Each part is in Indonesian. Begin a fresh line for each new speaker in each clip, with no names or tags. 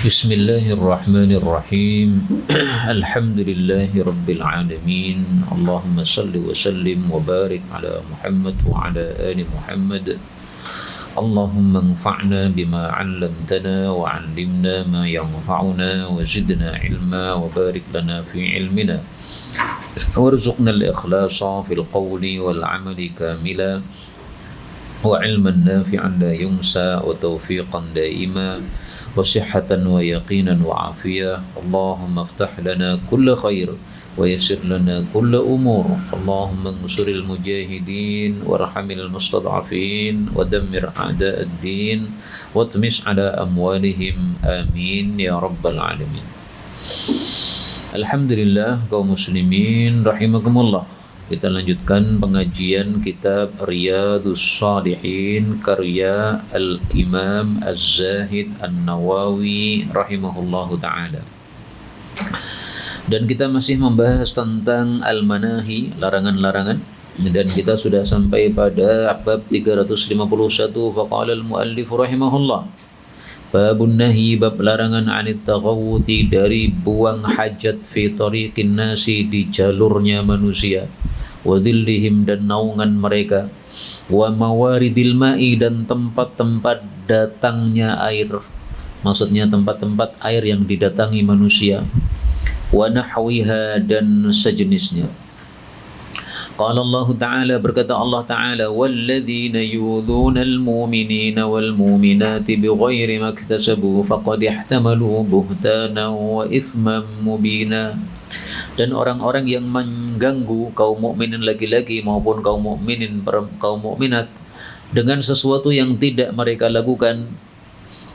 Bismillahirrahmanirrahim. Alhamdulillahi rabbil alamin. Allahumma salli wa sallim wa barik ala Muhammad wa ala ali Muhammad. Allahumma anfa'na bima 'allamtana wa 'allimna ma yanfa'una wa zidna ilma wa barik lana fi ilmina warzuqna al-ikhlasa fil qawli wal 'amali kamila wa 'ilman nafi'an la yunsa wa tawfiqan daima وصحة ويقينا وعافية. اللهم افتح لنا كل خير ويسر لنا كل أمور. اللهم انصر المجاهدين وارحم المستضعفين ودمر أعداء الدين واطمس على أموالهم آمين يا رب العالمين. Alhamdulillah kaum muslimin rahimakumullah. Kita lanjutkan pengajian kitab Riyadhus Shalihin karya Al-Imam Az-Zahid An-Nawawi rahimahullahu ta'ala. Dan kita masih membahas tentang Al-Manahi, larangan-larangan. Dan kita sudah sampai pada bab 351. Faqala al-muallif rahimahullah, babun nahi, bab larangan anit taghawuti, dari buang hajat fi tariqin nasi, di jalurnya manusia, wa dhillihim, dan naungan mereka, wa mawaridil ma'i, dan tempat-tempat datangnya air, maksudnya tempat-tempat air yang didatangi manusia, wa nahwiha, dan sejenisnya. Qala Allah Ta'ala, berkata Allah Ta'ala, walladzina yudhuna al-mu'minina wal-mu'minati bighairi maktasabu faqad ihtamalu buhtanan wa ithman mubina. Dan orang-orang yang mengganggu kaum mukminin laki-laki maupun kaum mukminat dengan sesuatu yang tidak mereka lakukan.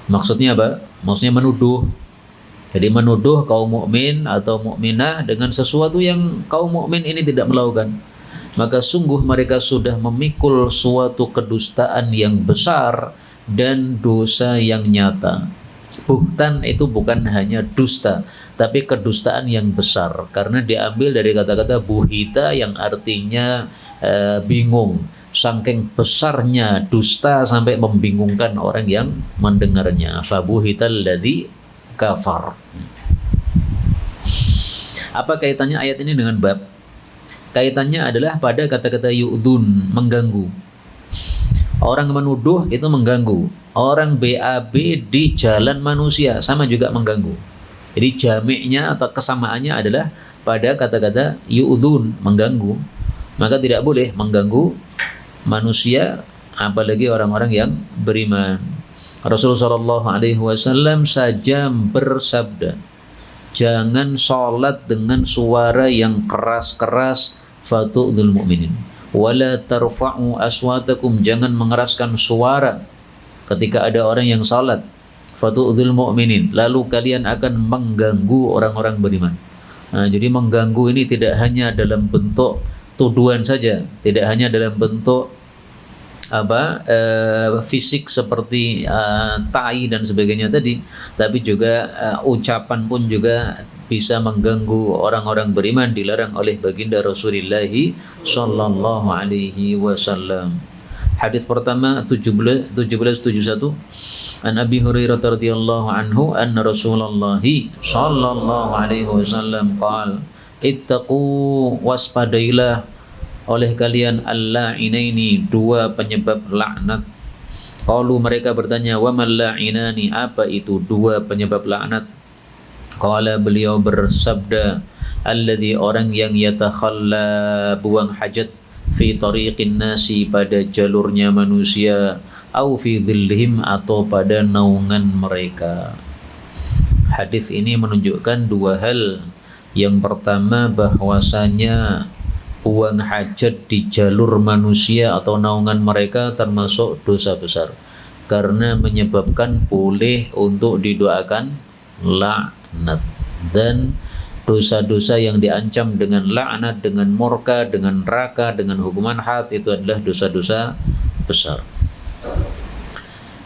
Maksudnya apa? Maksudnya menuduh. Jadi menuduh kaum mukmin atau mukminah dengan sesuatu yang kaum mukmin ini tidak melakukan. Maka sungguh mereka sudah memikul suatu kedustaan yang besar dan dosa yang nyata. Buhtan itu bukan hanya dusta, tapi kedustaan yang besar, karena diambil dari kata-kata buhita yang artinya bingung. Saking besarnya dusta sampai membingungkan orang yang mendengarnya. Fabuhital ladzi kafar. Apa kaitannya ayat ini dengan bab? Kaitannya adalah pada kata-kata yu'dun, mengganggu. Orang menuduh itu mengganggu. Orang BAB di jalan manusia sama juga mengganggu. Jadi jami'nya atau kesamaannya adalah pada kata-kata yu'dun, mengganggu. Maka tidak boleh mengganggu manusia, apalagi orang-orang yang beriman. Rasulullah SAW saja bersabda, jangan sholat dengan suara yang keras-keras, fatu'dzul mu'minin. Wala tarfa'u aswatakum, jangan mengeraskan suara ketika ada orang yang salat. Fatu'dzul mu'minin, lalu kalian akan mengganggu orang-orang beriman. Nah, jadi mengganggu ini tidak hanya dalam bentuk tuduhan saja, tidak hanya dalam bentuk fisik seperti tai dan sebagainya tadi, tapi juga ucapan pun juga bisa mengganggu orang-orang beriman, dilarang oleh baginda Rasulullah sallallahu alaihi wasallam. Hadis pertama 1771, an Abi Hurairah radhiyallahu anhu anna Rasulullah sallallahu alaihi wasallam qala, ittaqu, waspadailah oleh kalian al-la'inaini, dua penyebab laknat. Qalu, mereka bertanya, wa mal la'inani, apa itu dua penyebab laknat? Qala, beliau bersabda, alladzi, orang yang yatakhalla, buang hajat, fi tariqin nasi, pada jalurnya manusia, au fi dhillihim, atau pada naungan mereka. Hadis ini menunjukkan dua hal. Yang pertama, bahwasanya buang hajat di jalur manusia atau naungan mereka termasuk dosa besar, karena menyebabkan boleh untuk didoakan laknat. Dan dosa-dosa yang diancam dengan laknat, dengan murka, dengan neraka, dengan hukuman had, itu adalah dosa-dosa besar.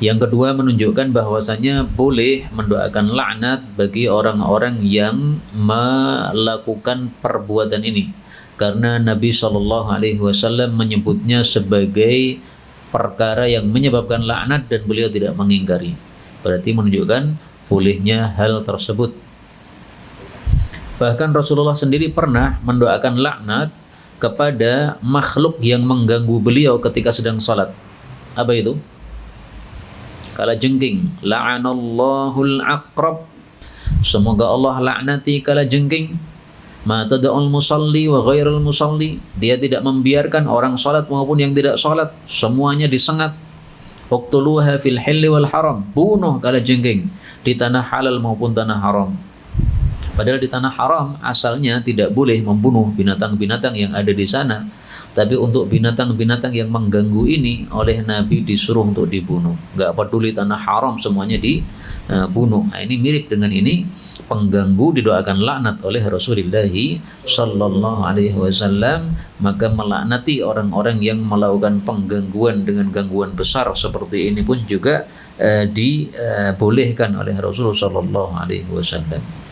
Yang kedua, menunjukkan bahwasanya boleh mendoakan laknat bagi orang-orang yang melakukan perbuatan ini, karena Nabi SAW menyebutnya sebagai perkara yang menyebabkan laknat dan beliau tidak mengingkari. Berarti menunjukkan bolehnya hal tersebut. Bahkan Rasulullah sendiri pernah mendoakan laknat kepada makhluk yang mengganggu beliau ketika sedang salat. Apa itu? Kalajengking. La'anallahul aqrab. Semoga Allah laknati kalajengking. Ma tada'ul musalli wa ghairul musalli. Dia tidak membiarkan orang salat maupun yang tidak salat, semuanya disengat. Uqtuluha fil hilli wal haram. Bunuh kalajengking di tanah halal maupun tanah haram. Padahal di tanah haram asalnya tidak boleh membunuh binatang-binatang yang ada di sana. Tapi untuk binatang-binatang yang mengganggu ini oleh Nabi disuruh untuk dibunuh. Gak peduli tanah haram, semuanya dibunuh. Nah, ini mirip dengan ini, pengganggu didoakan laknat oleh Rasulullah Sallallahu Alaihi Wasallam. Maka melaknati orang-orang yang melakukan penggangguan dengan gangguan besar seperti ini pun juga dibolehkan oleh Rasulullah Sallallahu Alaihi Wasallam.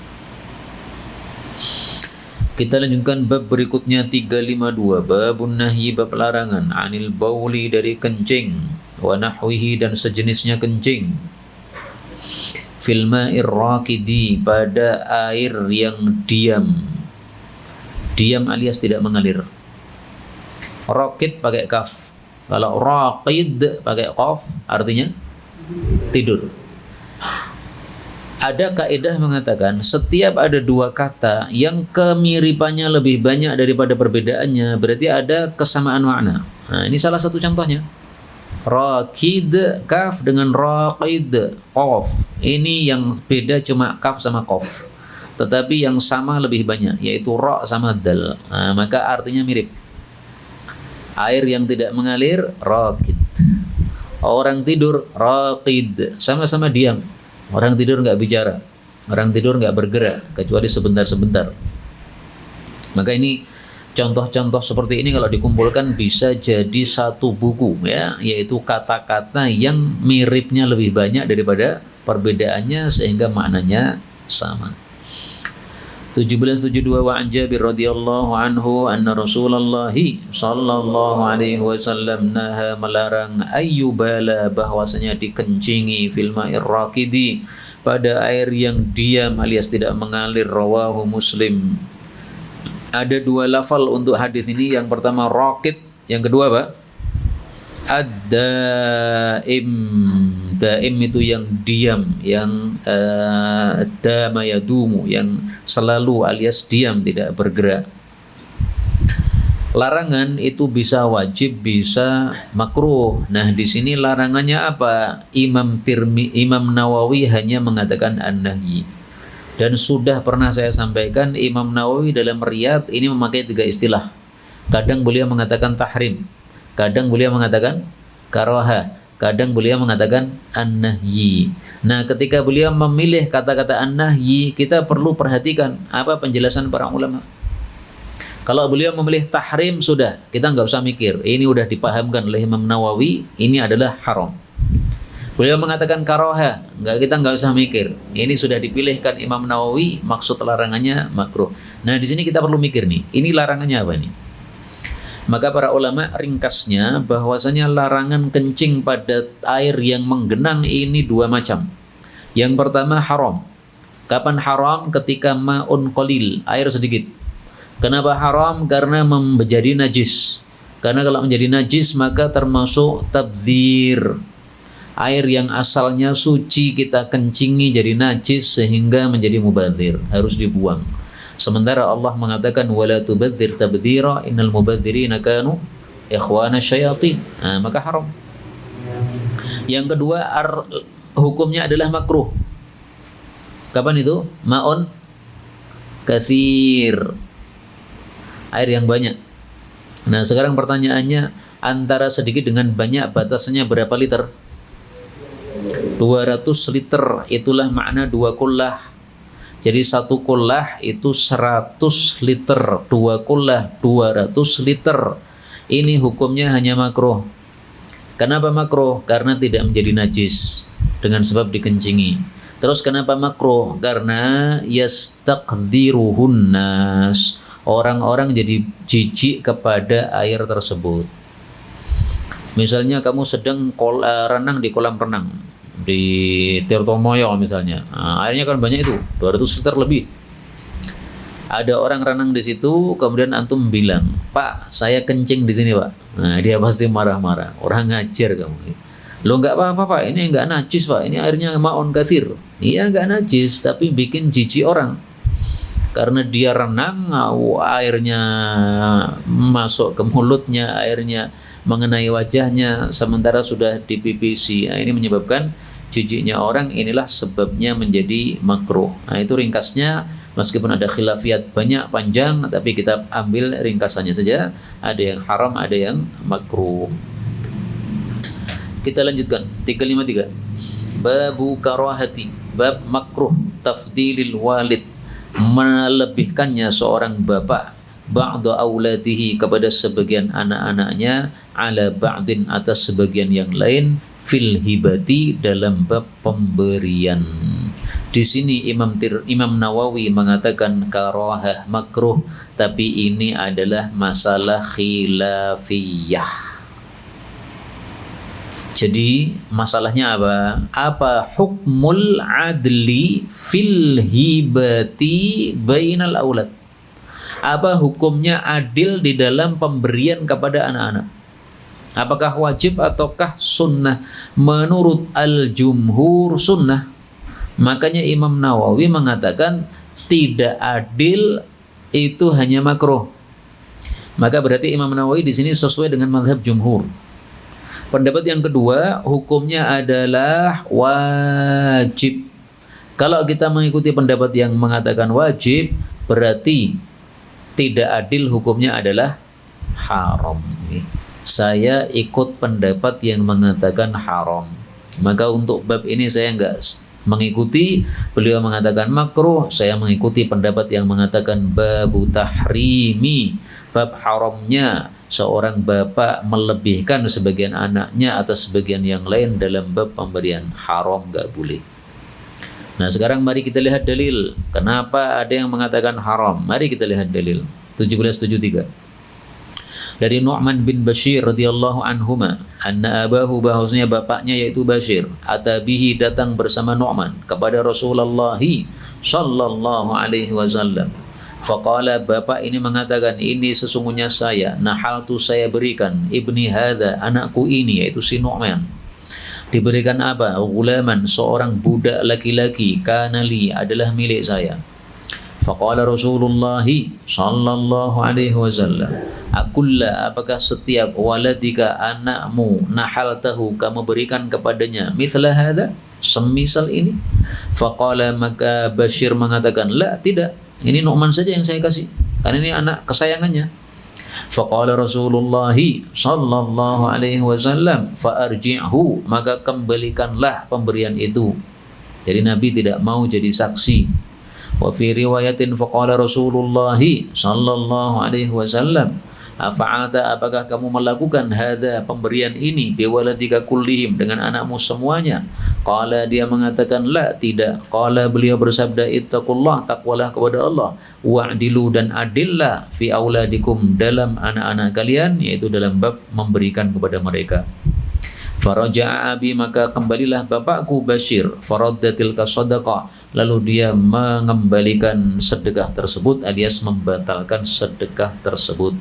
Kita lanjutkan bab berikutnya 352, babun nahyi, bab larangan, anil bauli, dari kencing, wa nahwihi, dan sejenisnya kencing, fil ma'ir raqidi, pada air yang diam. Diam alias tidak mengalir. Raqid pakai kaf, kalau raqid pakai qaf artinya tidur. Ada kaidah mengatakan setiap ada dua kata yang kemiripannya lebih banyak daripada perbedaannya, berarti ada kesamaan makna. Nah, ini salah satu contohnya. Raqid kaf dengan raqid qaf. Ini yang beda cuma kaf sama qaf. Tetapi yang sama lebih banyak, yaitu ra sama dal. Nah, maka artinya mirip. Air yang tidak mengalir raqid. Orang tidur raqid, sama-sama diam. Orang tidur nggak bicara, orang tidur nggak bergerak kecuali sebentar-sebentar. Maka ini contoh-contoh seperti ini kalau dikumpulkan bisa jadi satu buku, ya, yaitu kata-kata yang miripnya lebih banyak daripada perbedaannya sehingga maknanya sama. 1772, wa an Jabir radhiyallahu anhu anna Rasulullah sallallahu alaihi wasallam naha, melarang, ayyubala, bahwasanya dikencingi, fil ma'ir raqidi, pada air yang diam alias tidak mengalir. Rawahu Muslim. Ada dua lafal untuk hadis ini. Yang pertama raqid, yang kedua apa? Ad-daim. Daim itu yang diam, yang dama yadumu, yang selalu alias diam, tidak bergerak. Larangan itu bisa wajib, bisa makruh. Nah, di sini larangannya apa? Imam Nawawi hanya mengatakan an-nahyi. Dan sudah pernah saya sampaikan, Imam Nawawi dalam Riyadh ini memakai tiga istilah. Kadang beliau mengatakan tahrim, kadang beliau mengatakan karaha, kadang beliau mengatakan an-nahyi. Nah, ketika beliau memilih kata-kata an-nahyi, kita perlu perhatikan apa penjelasan para ulama. Kalau beliau memilih tahrim, sudah, kita nggak usah mikir. Ini udah dipahamkan oleh Imam Nawawi, ini adalah haram. Beliau mengatakan karaha, kita nggak usah mikir. Ini sudah dipilihkan Imam Nawawi, maksud larangannya makruh. Nah, di sini kita perlu mikir nih, ini larangannya apa nih? Maka para ulama ringkasnya bahwasanya larangan kencing pada air yang menggenang ini dua macam. Yang pertama haram. Kapan haram? Ketika ma'un qalil, air sedikit. Kenapa haram? Karena menjadi najis. Karena kalau menjadi najis maka termasuk tabdzir. Air yang asalnya suci kita kencingi jadi najis sehingga menjadi mubadzir, harus dibuang. Sementara Allah mengatakan wala tubadzir tabdzira innal mubadzirina kanu ikhwana syayatin. Nah, maka haram. Yang kedua hukumnya adalah makruh. Kapan itu? Ma'un katsir. Air yang banyak. Nah, sekarang pertanyaannya, antara sedikit dengan banyak batasnya berapa liter? 200 liter, itulah makna dua kullah. Jadi satu kullah itu 100 liter, dua kullah 200 liter. Ini hukumnya hanya makruh. Kenapa makruh? Karena tidak menjadi najis dengan sebab dikencingi. Terus kenapa makruh? Karena yastaqdiruhun nas. Orang-orang jadi jijik kepada air tersebut. Misalnya kamu sedang renang di kolam renang. di Tirtomoyo misalnya. Nah, airnya kan banyak itu, 200 liter lebih. Ada orang renang di situ, kemudian antum bilang, "Pak, saya kencing di sini, Pak." Nah, dia pasti marah-marah. Orang ngajar kamu. Lo nggak apa-apa, Pak. Ini nggak najis, Pak. Ini airnya ma'un katsir. Iya, nggak najis, tapi bikin jijik orang. Karena dia renang, airnya masuk ke mulutnya, airnya mengenai wajahnya, sementara sudah di PPC. Nah, ini menyebabkan jijiknya orang. Inilah sebabnya menjadi makruh. Nah, itu ringkasnya. Meskipun ada khilafiyat banyak panjang, tapi kita ambil ringkasannya saja. Ada yang haram, ada yang makruh. Kita lanjutkan 353. Babu karahati, bab makruh tafdilil walid, melebihkannya seorang bapak ba'da auladihi, kepada sebagian anak-anaknya, ala ba'din, atas sebagian yang lain, fil hibati, dalam bab pemberian. Di sini Imam Nawawi mengatakan karahah makruh, tapi ini adalah masalah khilafiyah. Jadi masalahnya apa? Apa hukmul adli fil hibati bainal aulad? Apa hukumnya adil di dalam pemberian kepada anak-anak? Apakah wajib ataukah sunnah? Menurut al-jumhur sunnah. Makanya Imam Nawawi mengatakan tidak adil itu hanya makruh. Maka berarti Imam Nawawi di sini sesuai dengan mazhab jumhur. Pendapat yang kedua, hukumnya adalah wajib. Kalau kita mengikuti pendapat yang mengatakan wajib, berarti tidak adil, hukumnya adalah haram. Saya ikut pendapat yang mengatakan haram. Maka untuk bab ini saya enggak mengikuti, beliau mengatakan makruh, saya mengikuti pendapat yang mengatakan babu tahrimi, bab haramnya seorang bapak melebihkan sebagian anaknya atas sebagian yang lain dalam bab pemberian. Haram, gak boleh. Nah, sekarang mari kita lihat dalil. Kenapa ada yang mengatakan haram? Mari kita lihat dalil. 1773. Dari Nu'man bin Bashir radhiyallahu anhuma, anna abahu, bahwasanya bapaknya yaitu Bashir, atabihi, datang bersama Nu'man kepada Rasulullah sallallahu alaihi wasallam. Faqala, bapak ini mengatakan, ini sesungguhnya saya, nahaltu, saya berikan, ibni hadza, anakku ini, yaitu si Nu'man. Diberikan apa? Gulaman, seorang budak laki-laki, kanali, adalah milik saya. Faqala Rasulullah sallallahu alaihi wasallam, akulla, apakah setiap waladika, anakmu, nahaltahu, kamu berikan kepadanya, mithla hadza, semisal ini? Faqala, maka Bashir mengatakan, la, tidak, ini Nu'man saja yang saya kasih, karena ini anak kesayangannya. Faqala Rasulullah sallallahu alaihi wasallam, fa'arji'hu, maka kembalikanlah pemberian itu. Jadi Nabi tidak mau jadi saksi. Wa fi riwayatin faqala Rasulullah sallallahu alaihi wasallam, afa'alta, apakah kamu melakukan hadza, pemberian ini, biwaladika kullihim, dengan anakmu semuanya? Qala, dia mengatakan, la, tidak. Qala, beliau bersabda, ittaqullah, takwalah kepada Allah, wa'dilu, dan adillah, fi auladikum, dalam anak-anak kalian, yaitu dalam bab memberikan kepada mereka. Faraja'a abi, maka kembalilah bapakku Bashir, faraddatil kasadaqah, lalu dia mengembalikan sedekah tersebut, alias membatalkan sedekah tersebut.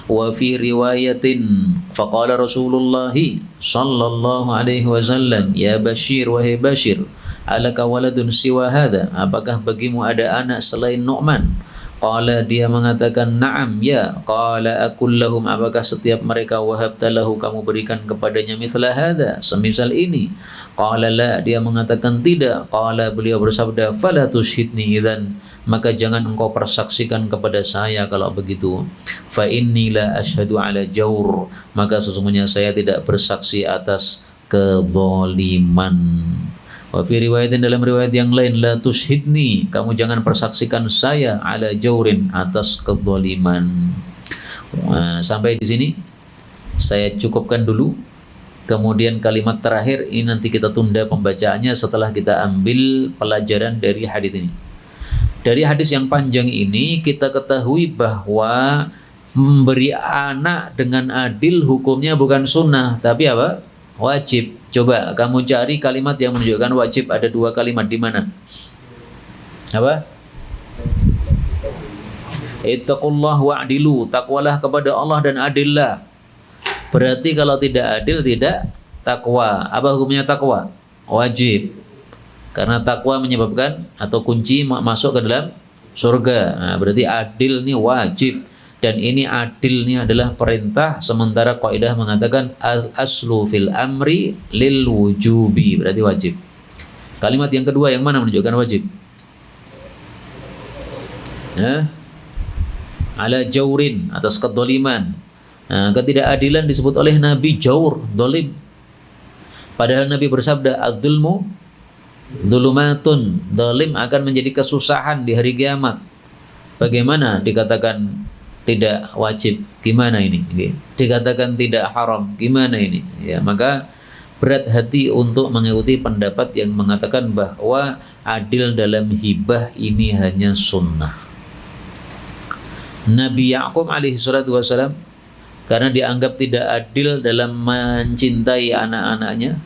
Wa fi riwayatin faqala Rasulullah sallallahu alaihi wasallam, ya Bashir, wahai Bashir, alaka waladun siwa hadha, apakah bagimu ada anak selain Nu'man? Qala, dia mengatakan, na'am, ya. Qala, akul lahum, apakah setiap mereka, wahabta lahu, kamu berikan kepadanya, mithla hadha, semisal ini? Qala, la, dia mengatakan tidak. Qala, beliau bersabda, fala tushhidni idzan, maka jangan engkau persaksikan kepada saya kalau begitu. Fa inni la asyhadu ala jawr, maka sesungguhnya saya tidak bersaksi atas kezaliman. Wa fi riwayatin, dalam riwayat yang lain, la tushhidni, kamu jangan persaksikan saya, ala jaurin, atas kezaliman. Nah, sampai di sini saya cukupkan dulu. Kemudian kalimat terakhir ini nanti kita tunda pembacaannya setelah kita ambil pelajaran dari hadis ini. Dari hadis yang panjang ini kita ketahui bahwa memberi anak dengan adil hukumnya bukan sunnah, tapi apa? Wajib. Coba kamu cari kalimat yang menunjukkan wajib, ada 2 kalimat di mana? Apa? Ittaqullah wa'dilu, takwalah kepada Allah dan adillah. Berarti kalau tidak adil tidak takwa. Apa hukumnya takwa? Wajib. Karena takwa menyebabkan atau kunci masuk ke dalam surga. Nah, berarti adil ini wajib. Dan ini adil ini adalah perintah, sementara kaidah mengatakan aslu fil amri lil wujubi, berarti wajib. Kalimat yang kedua yang mana menunjukkan wajib? Ala jaurin, atas kedoliman. Nah, ketidakadilan disebut oleh Nabi jaur, dolim. Padahal Nabi bersabda, adzulmu dzulumatun, dolim akan menjadi kesusahan di hari kiamat. Bagaimana dikatakan tidak wajib, gimana ini? Dikatakan tidak haram, gimana ini? Ya, maka berat hati untuk mengikuti pendapat yang mengatakan bahwa adil dalam hibah ini hanya sunnah. Nabi Ya'qub alaihi salatu wassalam karena dianggap tidak adil dalam mencintai anak-anaknya,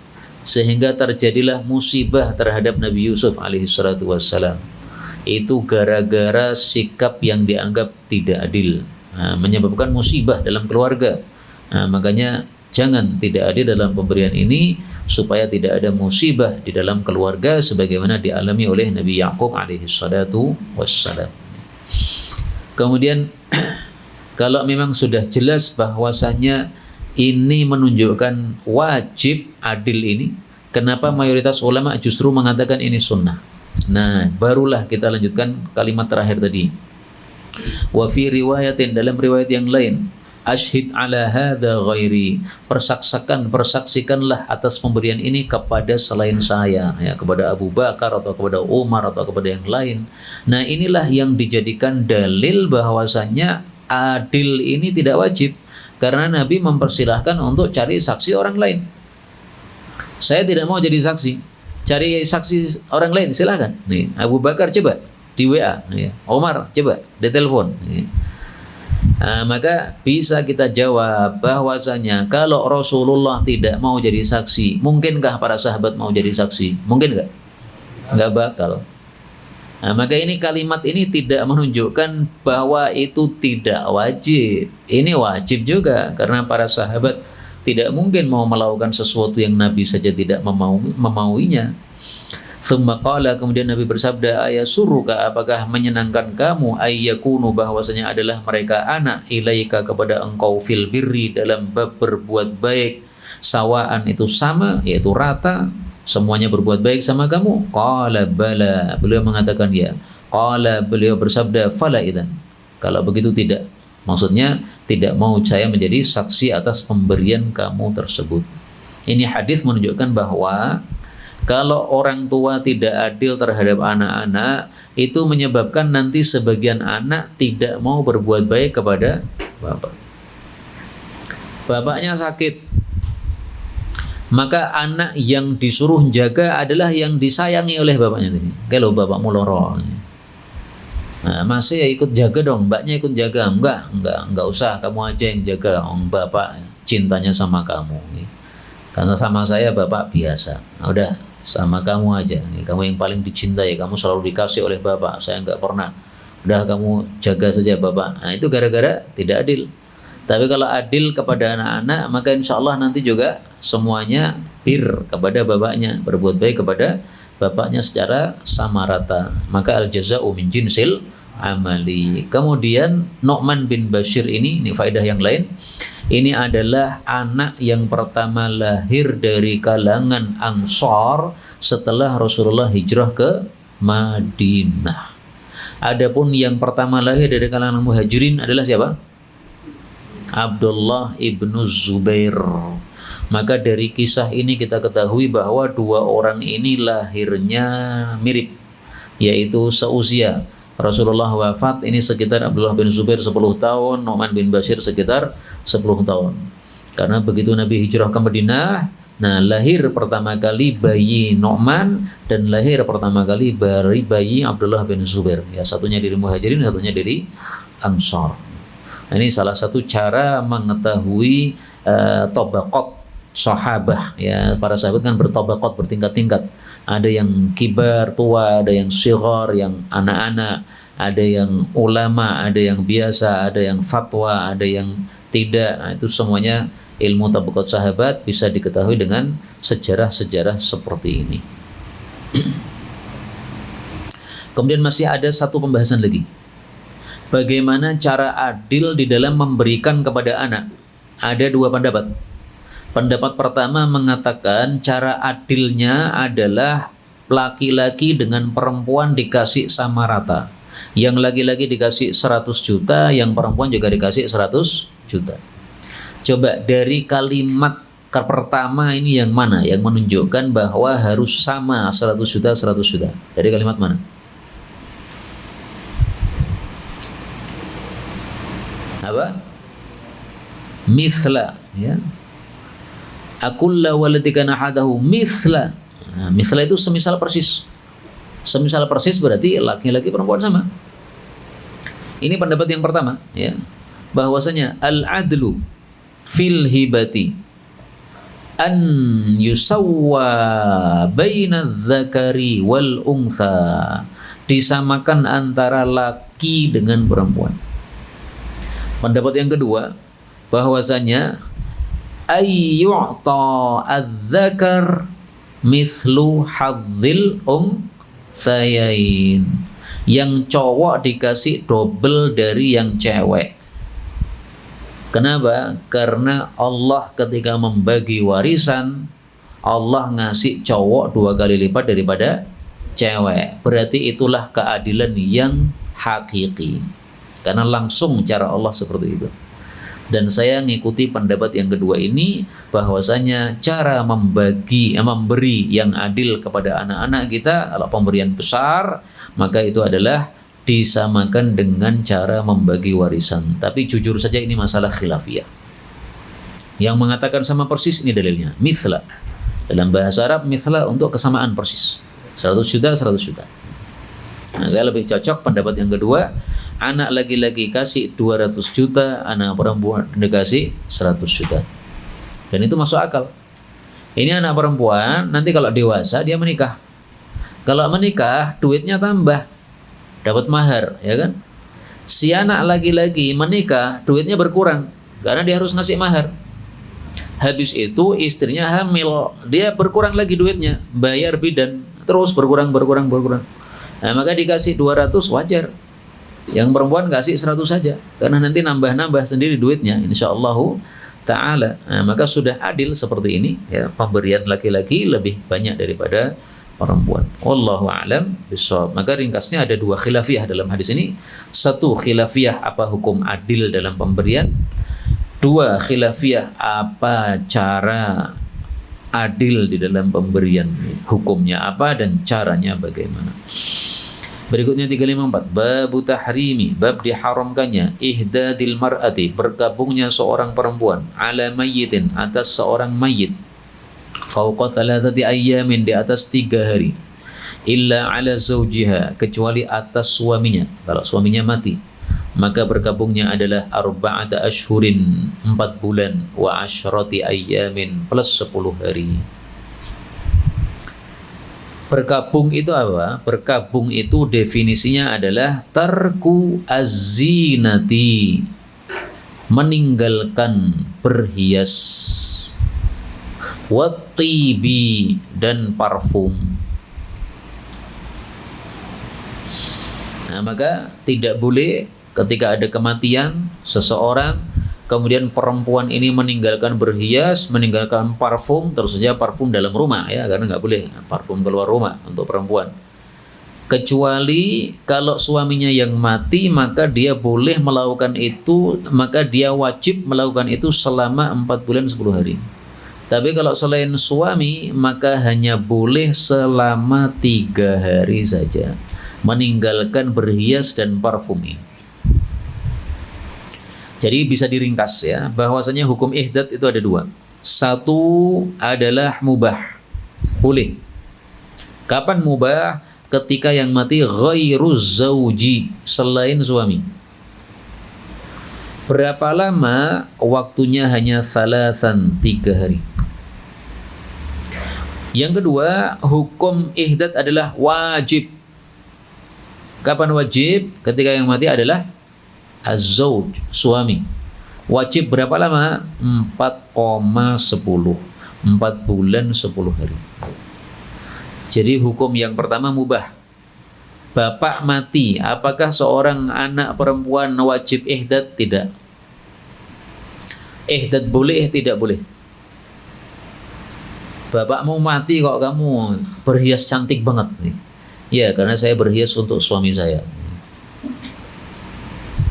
sehingga terjadilah musibah terhadap Nabi Yusuf alaihi salatu wassalam. Itu gara-gara sikap yang dianggap tidak adil, menyebabkan musibah dalam keluarga. Makanya jangan tidak adil dalam pemberian ini, supaya tidak ada musibah di dalam keluarga sebagaimana dialami oleh Nabi Ya'qub alaihi salatu wassalam. Kemudian kalau memang sudah jelas bahwasanya ini menunjukkan wajib adil ini, kenapa mayoritas ulama justru mengatakan ini sunnah? Nah, barulah kita lanjutkan kalimat terakhir tadi. Wa fi riwayatin, dalam riwayat yang lain, ashhid ala hadza ghairi, persaksikanlah atas pemberian ini kepada selain saya, ya, kepada Abu Bakar atau kepada Umar atau kepada yang lain. Nah, inilah yang dijadikan dalil bahwasanya adil ini tidak wajib, karena Nabi mempersilahkan untuk cari saksi orang lain. Saya tidak mau jadi saksi, cari saksi orang lain, silahkan. Nih, Abu Bakar coba di WA, ya. Omar coba di telepon. Ya. Nah, maka bisa kita jawab bahwasanya kalau Rasulullah tidak mau jadi saksi, mungkinkah para sahabat mau jadi saksi? Mungkin nggak? Nggak bakal. Nah, maka ini kalimat ini tidak menunjukkan bahwa itu tidak wajib. Ini wajib juga, karena para sahabat tidak mungkin mau melakukan sesuatu yang Nabi saja tidak memauinya. Thumma qala, kemudian Nabi bersabda, ayasurruka, apakah menyenangkan kamu, ayyakunu, bahwasanya adalah mereka anak, ilaika, kepada engkau, fil birri, dalam bab berbuat baik, sawaan, itu sama, yaitu rata, semuanya berbuat baik sama kamu. Qala bala, beliau mengatakan ya. Qala, beliau bersabda, fala idzan, kalau begitu tidak. Maksudnya tidak mau saya menjadi saksi atas pemberian kamu tersebut. Ini hadis menunjukkan bahwa kalau orang tua tidak adil terhadap anak-anak, itu menyebabkan nanti sebagian anak tidak mau berbuat baik kepada bapak. Bapaknya sakit, maka anak yang disuruh jaga adalah yang disayangi oleh bapaknya. Kalau bapakmu loro, nah, masih ikut jaga dong, mbaknya ikut jaga. Enggak usah, kamu aja yang jaga. Bapak cintanya sama kamu, karena sama saya bapak biasa. Nah, udah, sama kamu aja, kamu yang paling dicintai, kamu selalu dikasih oleh bapak, saya enggak pernah. Udah, kamu jaga saja bapak. Nah, itu gara-gara tidak adil. Tapi kalau adil kepada anak-anak, maka insya Allah nanti juga semuanya bir kepada bapaknya, berbuat baik kepada bapaknya secara sama rata. Maka al-jaza'u min jinsil amali. Kemudian Nu'man bin Bashir ini faedah yang lain. Ini adalah anak yang pertama lahir dari kalangan Ansar setelah Rasulullah hijrah ke Madinah. Adapun yang pertama lahir dari kalangan Muhajirin adalah siapa? Abdullah ibnu Zubair. Maka dari kisah ini kita ketahui bahwa dua orang ini lahirnya mirip, yaitu seusia. Rasulullah wafat ini sekitar Abdullah bin Zubair 10 tahun, Nu'man bin Bashir sekitar 10 tahun. Karena begitu Nabi hijrah ke Madinah, nah lahir pertama kali bayi Nu'man dan lahir pertama kali bayi Abdullah bin Zubair. Ya, satunya dari Muhajirin, satunya dari Ansar. Nah, ini salah satu cara mengetahui tabaqat sahabah ya, para sahabat kan bertabaqat, bertingkat-tingkat. Ada yang kibar, tua, ada yang shighar, yang anak-anak, ada yang ulama, ada yang biasa, ada yang fatwa, ada yang tidak. Nah, itu semuanya ilmu tabaqat sahabat bisa diketahui dengan sejarah-sejarah seperti ini. Kemudian masih ada satu pembahasan lagi. Bagaimana cara adil di dalam memberikan kepada anak? Ada dua pendapat. Pendapat pertama mengatakan cara adilnya adalah laki-laki dengan perempuan dikasih sama rata. Yang laki-laki dikasih 100 juta, yang perempuan juga dikasih 100 juta. Coba dari kalimat pertama ini yang mana yang menunjukkan bahwa harus sama 100 juta 100 juta? Dari kalimat mana? Apa? Mithla, ya. Akulla waladika nahadahu mithla. Nah, mithla itu semisal persis. Semisal persis berarti laki-laki perempuan sama. Ini pendapat yang pertama, ya. Bahwasanya al-adlu fil hibati an yusawwa baina dzakari wal untha. Disamakan antara laki dengan perempuan. Pendapat yang kedua, bahwasanya ayyu'ta adz-dzakar mithlu hadzil unthayain. Yang cowok dikasih double dari yang cewek. Kenapa? Karena Allah ketika membagi warisan, Allah ngasih cowok 2 kali lipat daripada cewek. Berarti itulah keadilan yang hakiki. Karena langsung cara Allah seperti itu. Dan saya ngikuti pendapat yang kedua ini, bahwasanya cara memberi yang adil kepada anak-anak kita, kalau pemberian besar, maka itu adalah disamakan dengan cara membagi warisan. Tapi jujur saja ini masalah khilafiyah. Yang mengatakan sama persis ini dalilnya, mithla. Dalam bahasa Arab, mithla untuk kesamaan persis. 100 juta, 100 juta. Nah, saya lebih cocok pendapat yang kedua, anak laki-laki kasih 200 juta, anak perempuan dikasih 100 juta. Dan itu masuk akal. Ini anak perempuan, nanti kalau dewasa dia menikah. Kalau menikah, duitnya tambah. Dapat mahar, ya kan? Si anak laki-laki menikah, duitnya berkurang. Karena dia harus ngasih mahar. Habis itu istrinya hamil, dia berkurang lagi duitnya. Bayar bidan, terus berkurang. Nah, maka dikasih 200 wajar. Yang perempuan kasih 100 saja. Karena nanti nambah-nambah sendiri duitnya, insyaallah ta'ala. Nah, maka sudah adil seperti ini, ya, pemberian laki-laki lebih banyak daripada perempuan. Wallahu a'lam bishawab. Maka ringkasnya ada 2 khilafiyah dalam hadis ini. 1 khilafiyah apa hukum adil dalam pemberian. 2 khilafiyah apa cara adil di dalam pemberian. Hukumnya apa dan caranya bagaimana. Berikutnya 354, babu tahrimi, bab diharamkannya ihdadil mar'ati, bergabungnya seorang perempuan ala mayyitin, atas seorang mayit, fauqa thalathati ayyamin, di atas 3 hari, illa ala zawjiha, kecuali atas suaminya. Kalau suaminya mati, maka bergabungnya adalah arba'ata ashhurin, 4 bulan, wa asyrati ayyamin, plus 10 hari. Berkabung itu apa? Berkabung itu definisinya adalah tarku az-zinati, meninggalkan berhias, wat-tibi, dan parfum. Nah, maka tidak boleh ketika ada kematian seseorang, kemudian perempuan ini meninggalkan berhias, meninggalkan parfum, terus saja parfum dalam rumah, ya, karena nggak boleh parfum keluar rumah untuk perempuan. Kecuali kalau suaminya yang mati, maka dia boleh melakukan itu, maka dia wajib melakukan itu selama 4 bulan 10 hari. Tapi kalau selain suami, maka hanya boleh selama 3 hari saja meninggalkan berhias dan parfum ini. Jadi bisa diringkas, ya, bahwasanya hukum ihdad itu ada 2. 1 adalah mubah, boleh. Kapan mubah? Ketika yang mati ghairu zauji, selain suami. Berapa lama? Waktunya hanya 3 hari. Yang kedua, hukum ihdad adalah wajib. Kapan wajib? Ketika yang mati adalah az-zauj, suami. Wajib berapa lama? 4,10. 4 bulan 10 hari. Jadi hukum yang pertama mubah. Bapak mati, apakah seorang anak perempuan wajib ihdad? Tidak. Ihdad boleh, tidak boleh. Bapakmu mati kok kamu berhias cantik banget nih. Ya, karena saya berhias untuk suami saya.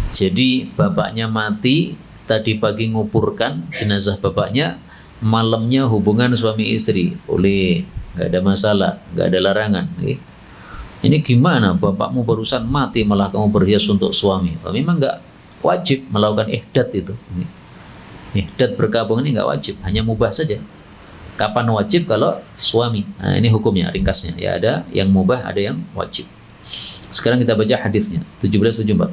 Jadi bapaknya mati, tadi pagi nguburkan jenazah bapaknya, malamnya hubungan suami istri. Boleh, nggak ada masalah, nggak ada larangan. Ini gimana bapakmu barusan mati malah kamu berhias untuk suami? Memang nggak wajib melakukan ihdad itu. Ihdad berkabung ini nggak wajib, hanya mubah saja. Kapan wajib? Kalau suami. Nah, ini hukumnya ringkasnya. Ya, ada yang mubah, ada yang wajib. Sekarang kita baca hadisnya 1774.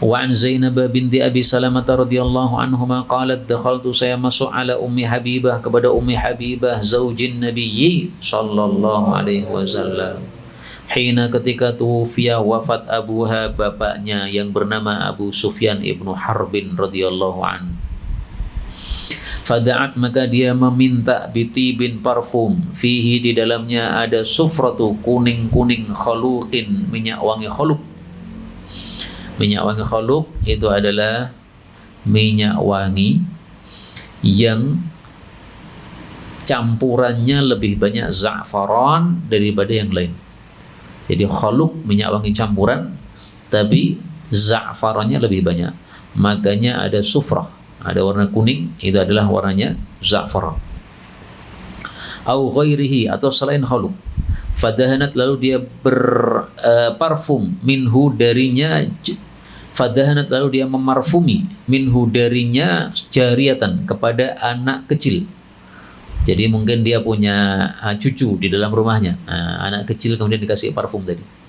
Wa an Zainab binti Abi Salamah radhiyallahu anhuma qalat dakhaltu, saya masuk ala Ummi Habibah, kepada Ummi Habibah zaujin Nabi sallallahu alaihi wasallam. Hina, ketika tufiya wafat abuha, bapaknya yang bernama Abu Sufyan ibnu Harbin radhiyallahu anhu. Fada'at, maka dia meminta bitibin parfum, fihi, di dalamnya ada sufratu, kuning-kuning, khaluqin, minyak wangi khaluq. Minyak wangi khaluq itu adalah minyak wangi yang campurannya lebih banyak za'faran daripada yang lain. Jadi khaluq minyak wangi campuran, tapi za'farannya lebih banyak. Makanya ada sufrah. Ada warna kuning, itu adalah warnanya za'faran. Au ghairihi, atau selain khaluq. Fadahanat, lalu dia berparfum, minhu darinya. Fadahanat, lalu dia memarfumi, minhu darinya, jariyatan, kepada anak kecil. Jadi mungkin dia punya cucu di dalam rumahnya. Anak kecil kemudian dikasih parfum tadi.